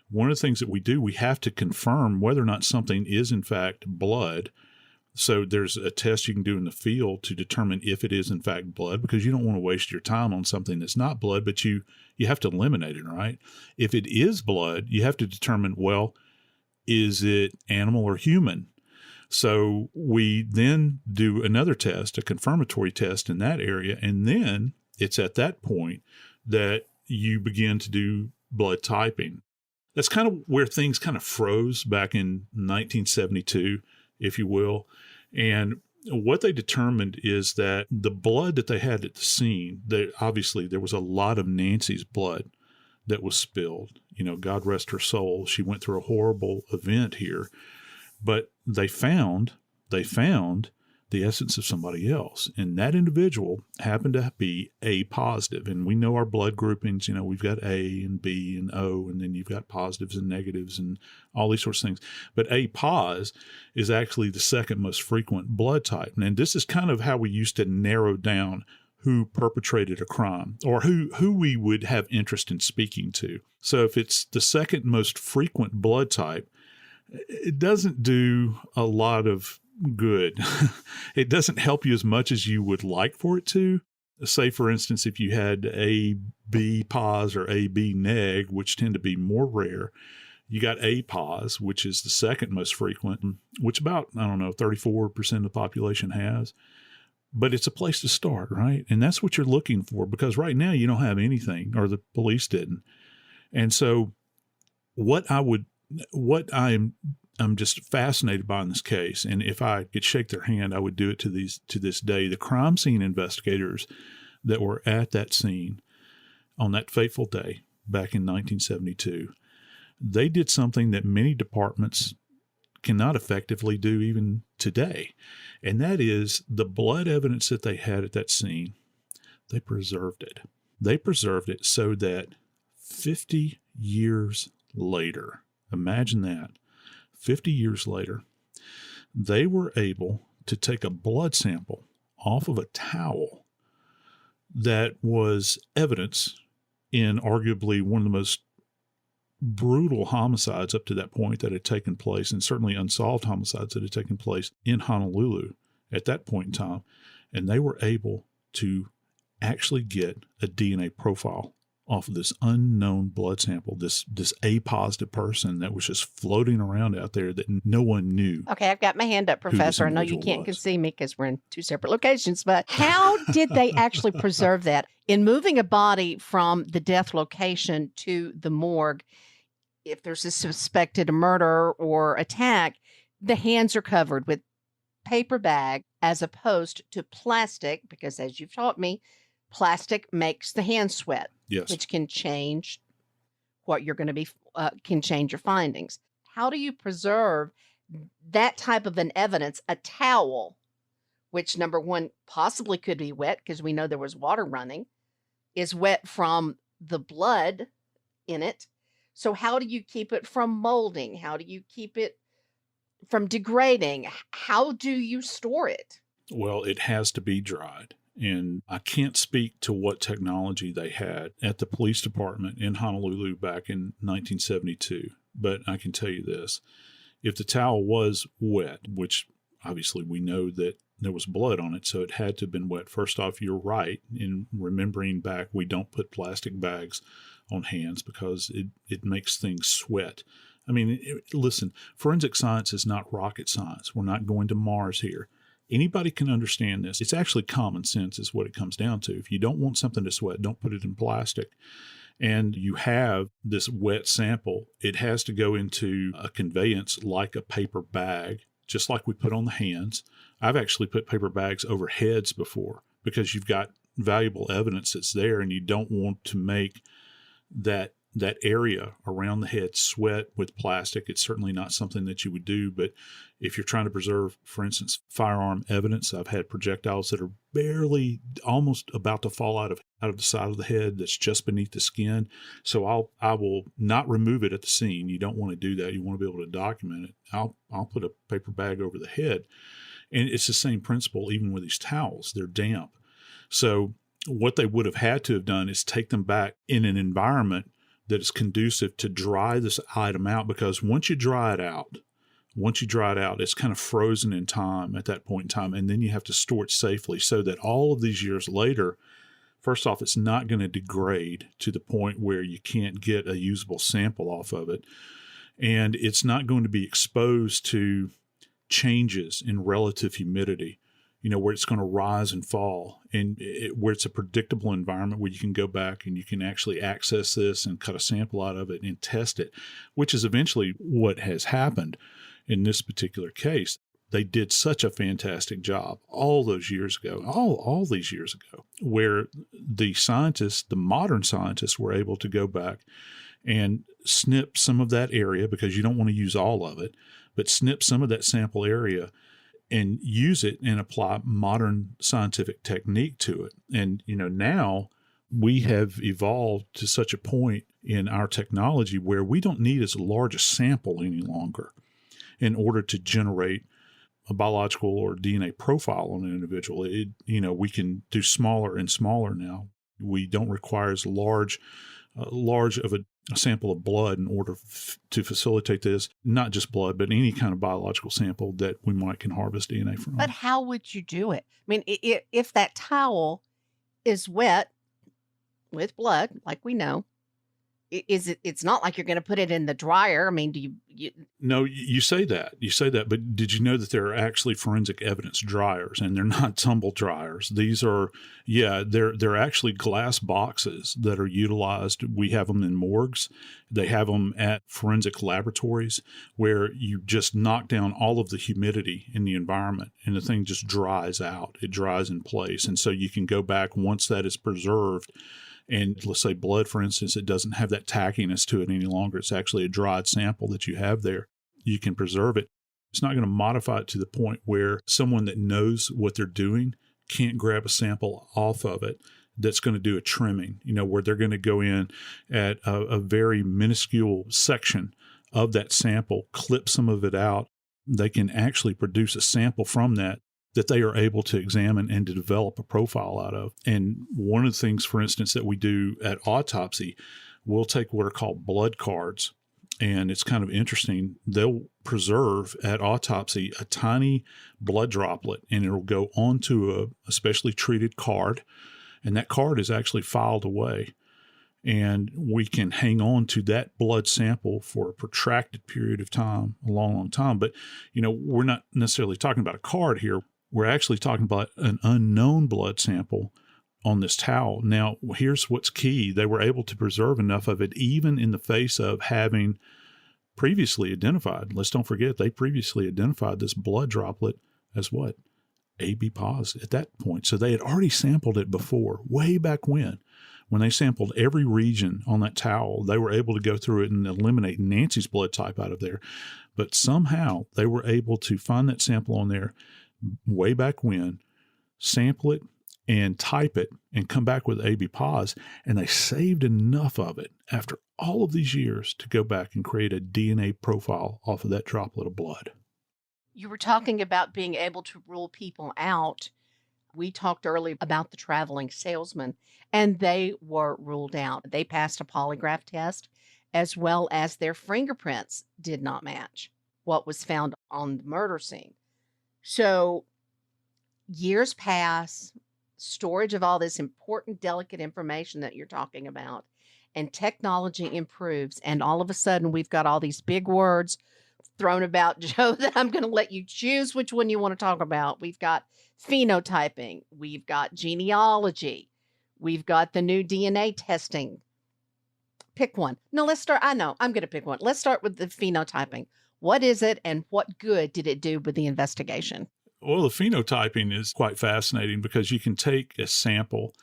one of the things that we do, we have to confirm whether or not something is in fact blood. So there's a test you can do in the field to determine if it is in fact blood, because you don't want to waste your time on something that's not blood, but you have to eliminate it, right? If it is blood, you have to determine, well, is it animal or human? So we then do another test, a confirmatory test in that area, and then it's at that point that you begin to do blood typing. That's kind of where things kind of froze back in 1972, if you will. And what they determined is that the blood that they had at the scene, obviously there was a lot of Nancy's blood that was spilled. God rest her soul. She went through a horrible event here. But they found the essence of somebody else. And that individual happened to be A positive. And we know our blood groupings, we've got A and B and O, and then you've got positives and negatives and all these sorts of things. But A pos is actually the second most frequent blood type. And this is kind of how we used to narrow down who perpetrated a crime or who we would have interest in speaking to. So if it's the second most frequent blood type, it doesn't do a lot of good. It doesn't help you as much as you would like for it to. Say, for instance, if you had AB pos or AB neg, which tend to be more rare, you got A pos, which is the second most frequent, which about, 34% of the population has. But it's a place to start, right? And that's what you're looking for, because right now you don't have anything, or the police didn't. And so I'm just fascinated by in this case, and if I could shake their hand, I would do it to this day. The crime scene investigators that were at that scene on that fateful day back in 1972, they did something that many departments cannot effectively do even today. And that is the blood evidence that they had at that scene. They preserved it. They preserved it so that 50 years later, imagine that, 50 years later, they were able to take a blood sample off of a towel that was evidence in arguably one of the most brutal homicides up to that point that had taken place, and certainly unsolved homicides that had taken place in Honolulu at that point in time. And they were able to actually get a DNA profile off of this unknown blood sample, this A positive person that was just floating around out there that no one knew. Okay, I've got my hand up, Professor. I know you can't see me because we're in two separate locations, but how did they actually preserve that? In moving a body from the death location to the morgue, if there's a suspected murder or attack, the hands are covered with paper bag as opposed to plastic, because as you've taught me, plastic makes the hand sweat. Yes. Which can change what you're going to be, can change your findings. How do you preserve that type of an evidence? A towel, which number one, possibly could be wet because we know there was water running, is wet from the blood in it. So how do you keep it from molding? How do you keep it from degrading? How do you store it? Well, it has to be dried. And I can't speak to what technology they had at the police department in Honolulu back in 1972, but I can tell you this. If the towel was wet, which obviously we know that there was blood on it, so it had to have been wet. First off, you're right in remembering back, we don't put plastic bags on hands because it makes things sweat. I mean, listen, forensic science is not rocket science. We're not going to Mars here. Anybody can understand this. It's actually common sense is what it comes down to. If you don't want something to sweat, don't put it in plastic. And you have this wet sample, it has to go into a conveyance like a paper bag, just like we put on the hands. I've actually put paper bags over heads before because you've got valuable evidence that's there and you don't want to make that area around the head sweat with plastic. It's certainly not something that you would do, but if you're trying to preserve, for instance, firearm evidence, I've had projectiles that are barely almost about to fall out of the side of the head that's just beneath the skin. So I will not remove it at the scene. You don't want to do that. You want to be able to document it. I'll put a paper bag over the head. And it's the same principle even with these towels. They're damp. So what they would have had to have done is take them back in an environment that is conducive to dry this item out, because once you dry it out, it's kind of frozen in time at that point in time, and then you have to store it safely so that all of these years later, first off, it's not going to degrade to the point where you can't get a usable sample off of it, and it's not going to be exposed to changes in relative humidity, where it's going to rise and fall, and where it's a predictable environment where you can go back and you can actually access this and cut a sample out of it and test it, which is eventually what has happened in this particular case. They did such a fantastic job all those years ago, all these years ago, where the scientists, the modern scientists, were able to go back and snip some of that area, because you don't want to use all of it, but snip some of that sample area and use it and apply modern scientific technique to it. And, now we have evolved to such a point in our technology where we don't need as large a sample any longer in order to generate a biological or DNA profile on an individual. We can do smaller and smaller now. We don't require as large of a sample of blood in order to facilitate this, not just blood, but any kind of biological sample that we can harvest DNA from. But how would you do it? I mean, if that towel is wet with blood, like we know, it's not like you're going to put it in the dryer. I mean, do you? No, you say that, but did you know that there are actually forensic evidence dryers, and they're not tumble dryers? These are, they're actually glass boxes that are utilized. We have them in morgues. They have them at forensic laboratories where you just knock down all of the humidity in the environment and the thing just dries out. It dries in place. And so you can go back once that is preserved. And let's say blood, for instance, it doesn't have that tackiness to it any longer. It's actually a dried sample that you have there. You can preserve it. It's not going to modify it to the point where someone that knows what they're doing can't grab a sample off of it that's going to do a trimming, where they're going to go in at a very minuscule section of that sample, clip some of it out. They can actually produce a sample from that they are able to examine and to develop a profile out of. And one of the things, for instance, that we do at autopsy, we'll take what are called blood cards. And it's kind of interesting. They'll preserve at autopsy a tiny blood droplet, and it'll go onto a specially treated card. And that card is actually filed away. And we can hang on to that blood sample for a protracted period of time, a long, long time. But, we're not necessarily talking about a card here. We're actually talking about an unknown blood sample on this towel. Now, here's what's key. They were able to preserve enough of it, even in the face of having previously identified. Let's don't forget, they previously identified this blood droplet as what? AB positive at that point. So they had already sampled it before, way back when they sampled every region on that towel. They were able to go through it and eliminate Nancy's blood type out of there. But somehow they were able to find that sample on there way back when, sample it and type it and come back with AB pos, and they saved enough of it after all of these years to go back and create a DNA profile off of that droplet of blood. You were talking about being able to rule people out. We talked earlier about the traveling salesman, and they were ruled out. They passed a polygraph test, as well as their fingerprints did not match what was found on the murder scene. So years pass, storage of all this important, delicate information that you're talking about, and technology improves. And all of a sudden, we've got all these big words thrown about, Joe, that I'm going to let you choose which one you want to talk about. We've got phenotyping. We've got genealogy. We've got the new DNA testing. Pick one. No, let's start. I know. I'm going to pick one. Let's start with the phenotyping. What is it, and what good did it do with the investigation? Well, the phenotyping is quite fascinating because you can take a sample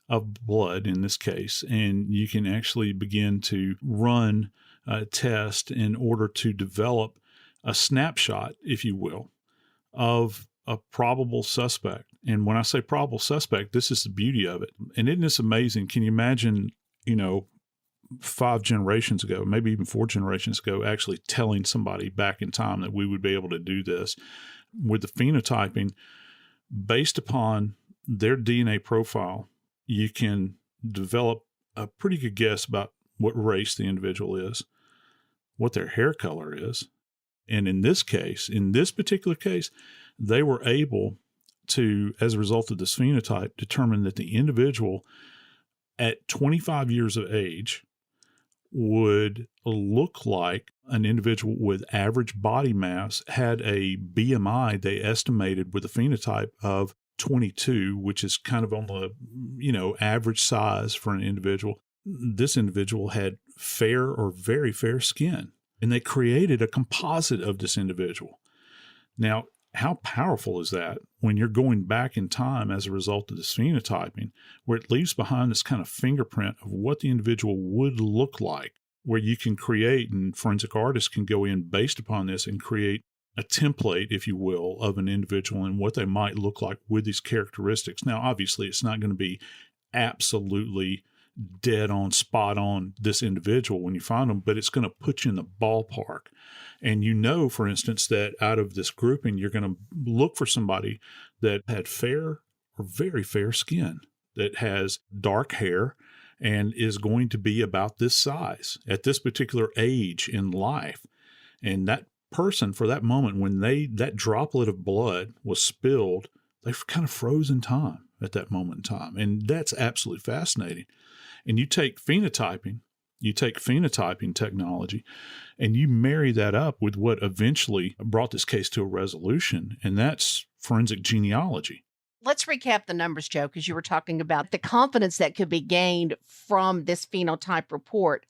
of blood in this case, and you can actually begin to run a test in order to develop a snapshot, if you will, of a probable suspect. And when I say probable suspect, this is the beauty of it. And isn't this amazing? Can you imagine, 5 generations ago, maybe even 4 generations ago, actually telling somebody back in time that we would be able to do this? With the phenotyping, based upon their DNA profile, you can develop a pretty good guess about what race the individual is, what their hair color is. And in this case, in this particular case, they were able to, as a result of this phenotype, determine that the individual at 25 years of age would look like an individual with average body mass, had a BMI they estimated with a phenotype of 22, which is kind of on the, average size for an individual. This individual had fair or very fair skin, and they created a composite of this individual. Now, how powerful is that when you're going back in time as a result of this phenotyping, where it leaves behind this kind of fingerprint of what the individual would look like, where you can create, and forensic artists can go in based upon this and create a template, if you will, of an individual and what they might look like with these characteristics. Now, obviously, it's not going to be absolutely dead on, spot on this individual when you find them, but it's going to put you in the ballpark. And for instance, that out of this grouping, you're going to look for somebody that had fair or very fair skin, that has dark hair, and is going to be about this size at this particular age in life. And that person, for that moment, when that droplet of blood was spilled, they've kind of frozen time at that moment in time. And that's absolutely fascinating. And you take phenotyping technology, and you marry that up with what eventually brought this case to a resolution, and that's forensic genealogy. Let's recap the numbers, Joe, because you were talking about the confidence that could be gained from this phenotype report.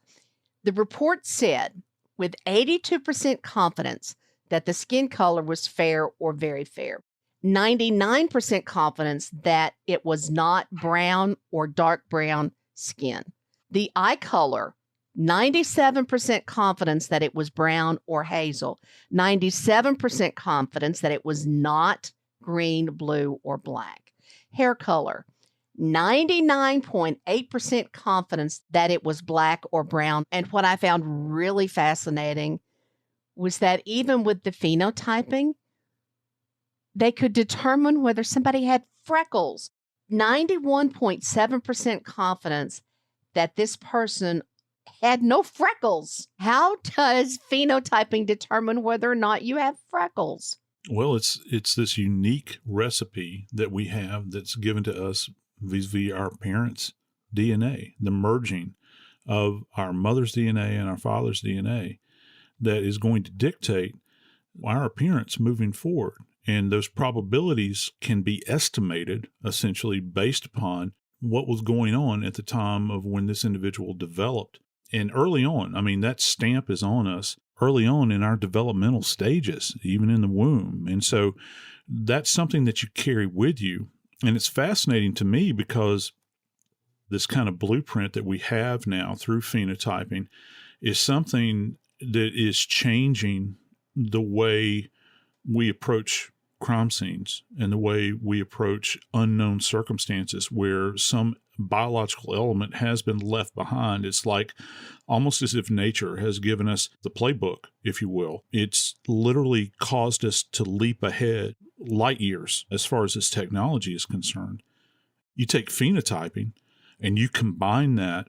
The report said with 82% confidence that the skin color was fair or very fair, 99% confidence that it was not brown or dark brown skin. The eye color, 97% confidence that it was brown or hazel, 97% confidence that it was not green, blue, or black. Hair color, 99.8% confidence that it was black or brown. And what I found really fascinating was that even with the phenotyping, they could determine whether somebody had freckles. 91.7% confidence that this person had no freckles. How does phenotyping determine whether or not you have freckles? Well, it's this unique recipe that we have that's given to us vis-a-vis our parents' DNA, the merging of our mother's DNA and our father's DNA that is going to dictate our appearance moving forward. And those probabilities can be estimated essentially based upon what was going on at the time of when this individual developed. And early on, I mean, that stamp is on us early on in our developmental stages, even in the womb. And so that's something that you carry with you. And it's fascinating to me because this kind of blueprint that we have now through phenotyping is something that is changing the way we approach crime scenes and the way we approach unknown circumstances where some biological element has been left behind. It's like almost as if nature has given us the playbook, if you will. It's literally caused us to leap ahead light years as far as this technology is concerned. You take phenotyping and you combine that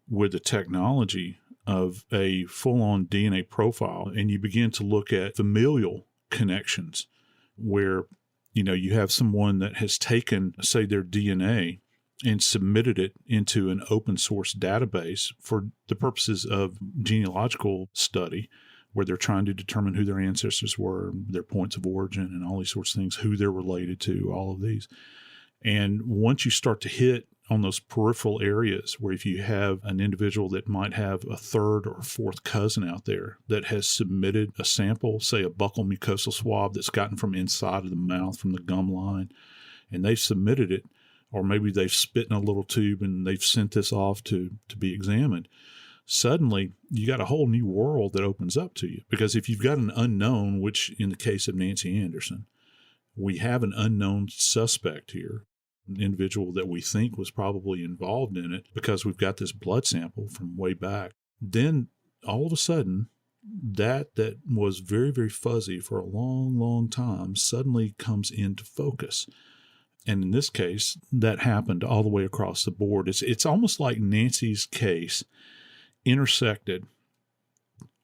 with the technology of a full-on DNA profile, and you begin to look at familial connections where, you know, you have someone that has taken, say, their DNA and submitted it into an open source database for the purposes of genealogical study, where they're trying to determine who their ancestors were, their points of origin, and all these sorts of things, who they're related to, all of these. And once you start to hit on those peripheral areas where if you have an individual that might have a third or fourth cousin out there that has submitted a sample, say a buccal mucosal swab that's gotten from inside of the mouth, from the gum line, and they've submitted it, or maybe they've spit in a little tube and they've sent this off to be examined, suddenly you got a whole new world that opens up to you. Because if you've got an unknown, which in the case of Nancy Anderson, we have an unknown suspect here, an individual that we think was probably involved in it because we've got this blood sample from way back. Then all of a sudden, that was very, very fuzzy for a long, long time suddenly comes into focus. And in this case, that happened all the way across the board. It's almost like Nancy's case intersected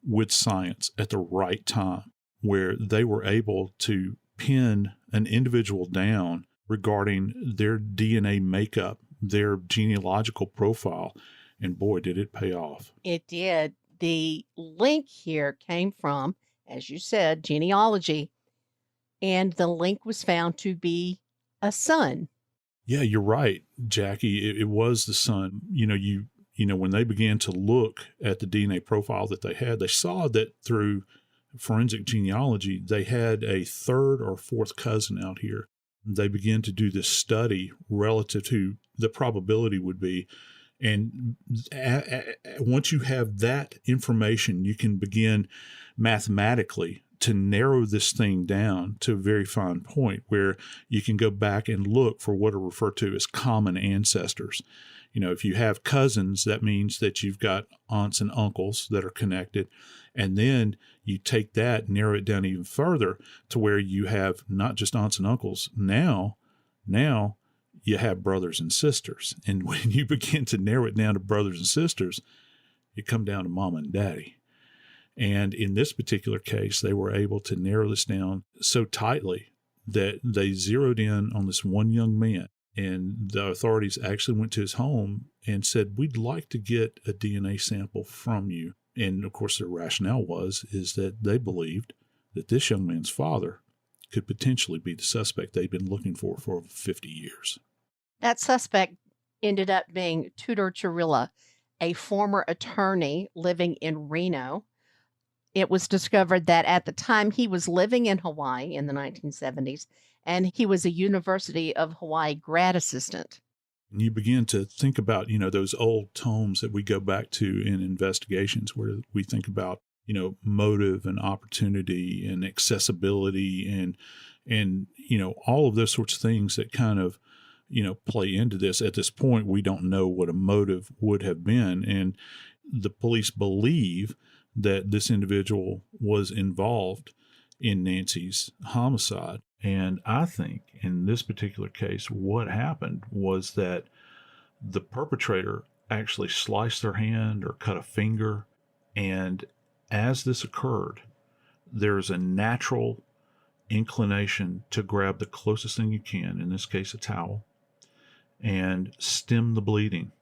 with science at the right time, where they were able to pin an individual down regarding their DNA makeup, their genealogical profile, and boy, did it pay off. It did. The link here came from, as you said, Genealogy, and the link was found to be a son. Yeah, you're right, Jackie. It was the son. You know, when they began to look at the DNA profile that they had, they saw that through forensic genealogy, they had a third or fourth cousin out here. They began to do this study relative to the probability would be. And once you have that information, you can begin mathematically to narrow this thing down to a very fine point where you can go back and look for what are referred to as common ancestors. You know, if you have cousins, that means that you've got aunts and uncles that are connected. And then you take that, narrow it down even further to where you have not just aunts and uncles. Now you have brothers and sisters. And when you begin to narrow it down to brothers and sisters, you come down to mama and daddy. And in this particular case, they were able to narrow this down so tightly that they zeroed in on this one young man. And the authorities actually went to his home and said, we'd like to get a DNA sample from you. And of course, their rationale is that they believed that this young man's father could potentially be the suspect they'd been looking for over 50 years. That suspect ended up being Tudor Chirila, a former attorney living in Reno. It was discovered that at the time he was living in Hawaii in the 1970s, and he was a University of Hawaii grad assistant. And you begin to think about, you know, those old tomes that we go back to in investigations where we think about, you know, motive and opportunity and accessibility and, you know, all of those sorts of things that kind of play into this. At this point, we don't know what a motive would have been. And the police believe that this individual was involved in Nancy's homicide. And I think in this particular case, what happened was that the perpetrator actually sliced their hand or cut a finger. And as this occurred, there's a natural inclination to grab the closest thing you can, in this case a towel, and stem the bleeding.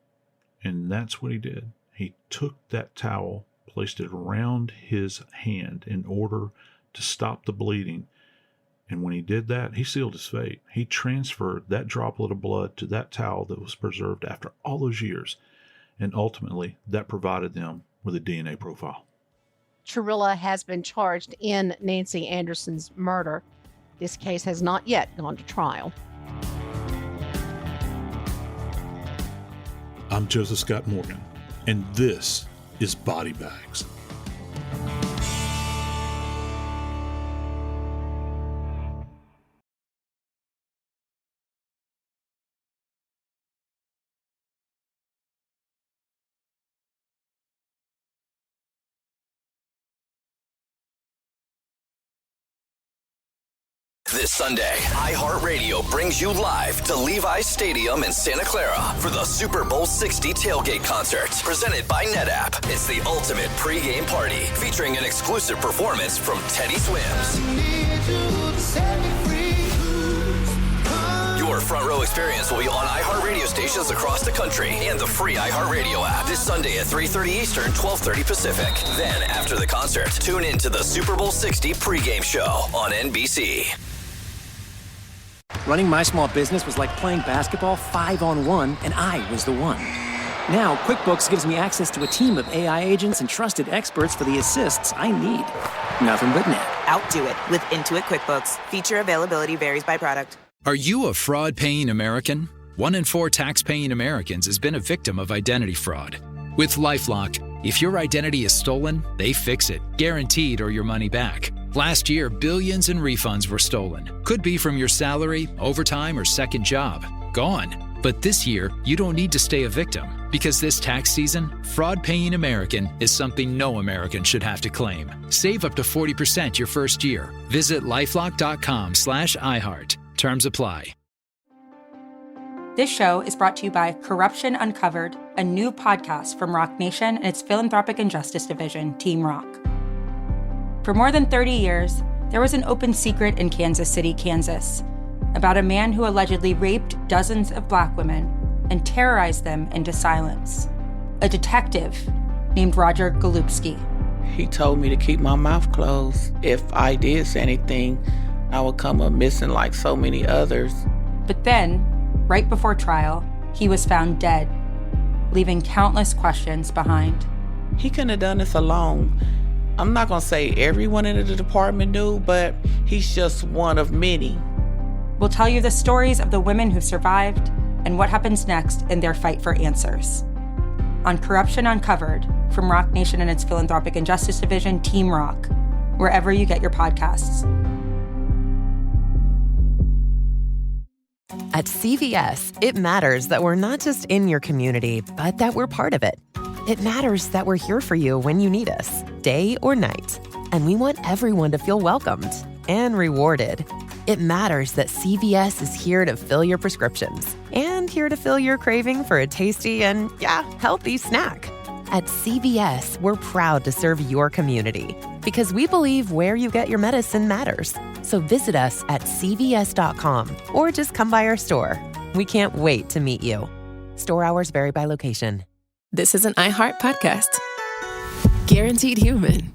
And that's what he did. He took that towel, placed it around his hand in order to stop the bleeding. And when he did that, he sealed his fate. He transferred that droplet of blood to that towel that was preserved after all those years. And ultimately, that provided them with a DNA profile. Chirila has been charged in Nancy Anderson's murder. This case has not yet gone to trial. I'm Joseph Scott Morgan, and this is Body Bags. This Sunday, iHeartRadio brings you live to Levi's Stadium in Santa Clara for the Super Bowl 60 tailgate concert, presented by NetApp. It's the ultimate pregame party, featuring an exclusive performance from Teddy Swims. Your front row experience will be on iHeartRadio stations across the country and the free iHeartRadio app this Sunday at 3:30 Eastern, 12:30 Pacific. Then, after the concert, tune in to the Super Bowl 60 pregame show on NBC. Running my small business was like playing basketball 5-on-1, and I was the one. Now, QuickBooks gives me access to a team of AI agents and trusted experts for the assists I need. Nothing but net. Outdo it with Intuit QuickBooks. Feature availability varies by product. Are you a fraud-paying American? 1 in 4 tax-paying Americans has been a victim of identity fraud. With LifeLock, if your identity is stolen, they fix it, guaranteed, or your money back. Last year, billions in refunds were stolen. Could be from your salary, overtime, or second job. Gone. But this year, you don't need to stay a victim, because this tax season, fraud-paying American is something no American should have to claim. Save up to 40% your first year. Visit lifelock.com/iHeart. Terms apply. This show is brought to you by Corruption Uncovered, a new podcast from Rock Nation and its philanthropic and justice division, Team Rock. For more than 30 years, there was an open secret in Kansas City, Kansas, about a man who allegedly raped dozens of Black women and terrorized them into silence. A detective named Roger Golubski. He told me to keep my mouth closed. If I did say anything, I would come up missing like so many others. But then, right before trial, he was found dead, leaving countless questions behind. He couldn't have done this alone. I'm not going to say everyone in the department knew, but he's just one of many. We'll tell you the stories of the women who survived and what happens next in their fight for answers. On Corruption Uncovered, from Rock Nation and its philanthropic and justice division, Team Rock, wherever you get your podcasts. At CVS, it matters that we're not just in your community, but that we're part of it. It matters that we're here for you when you need us, day or night. And we want everyone to feel welcomed and rewarded. It matters that CVS is here to fill your prescriptions and here to fill your craving for a tasty and, healthy snack. At CVS, we're proud to serve your community because we believe where you get your medicine matters. So visit us at cvs.com or just come by our store. We can't wait to meet you. Store hours vary by location. This is an iHeart podcast. Guaranteed human.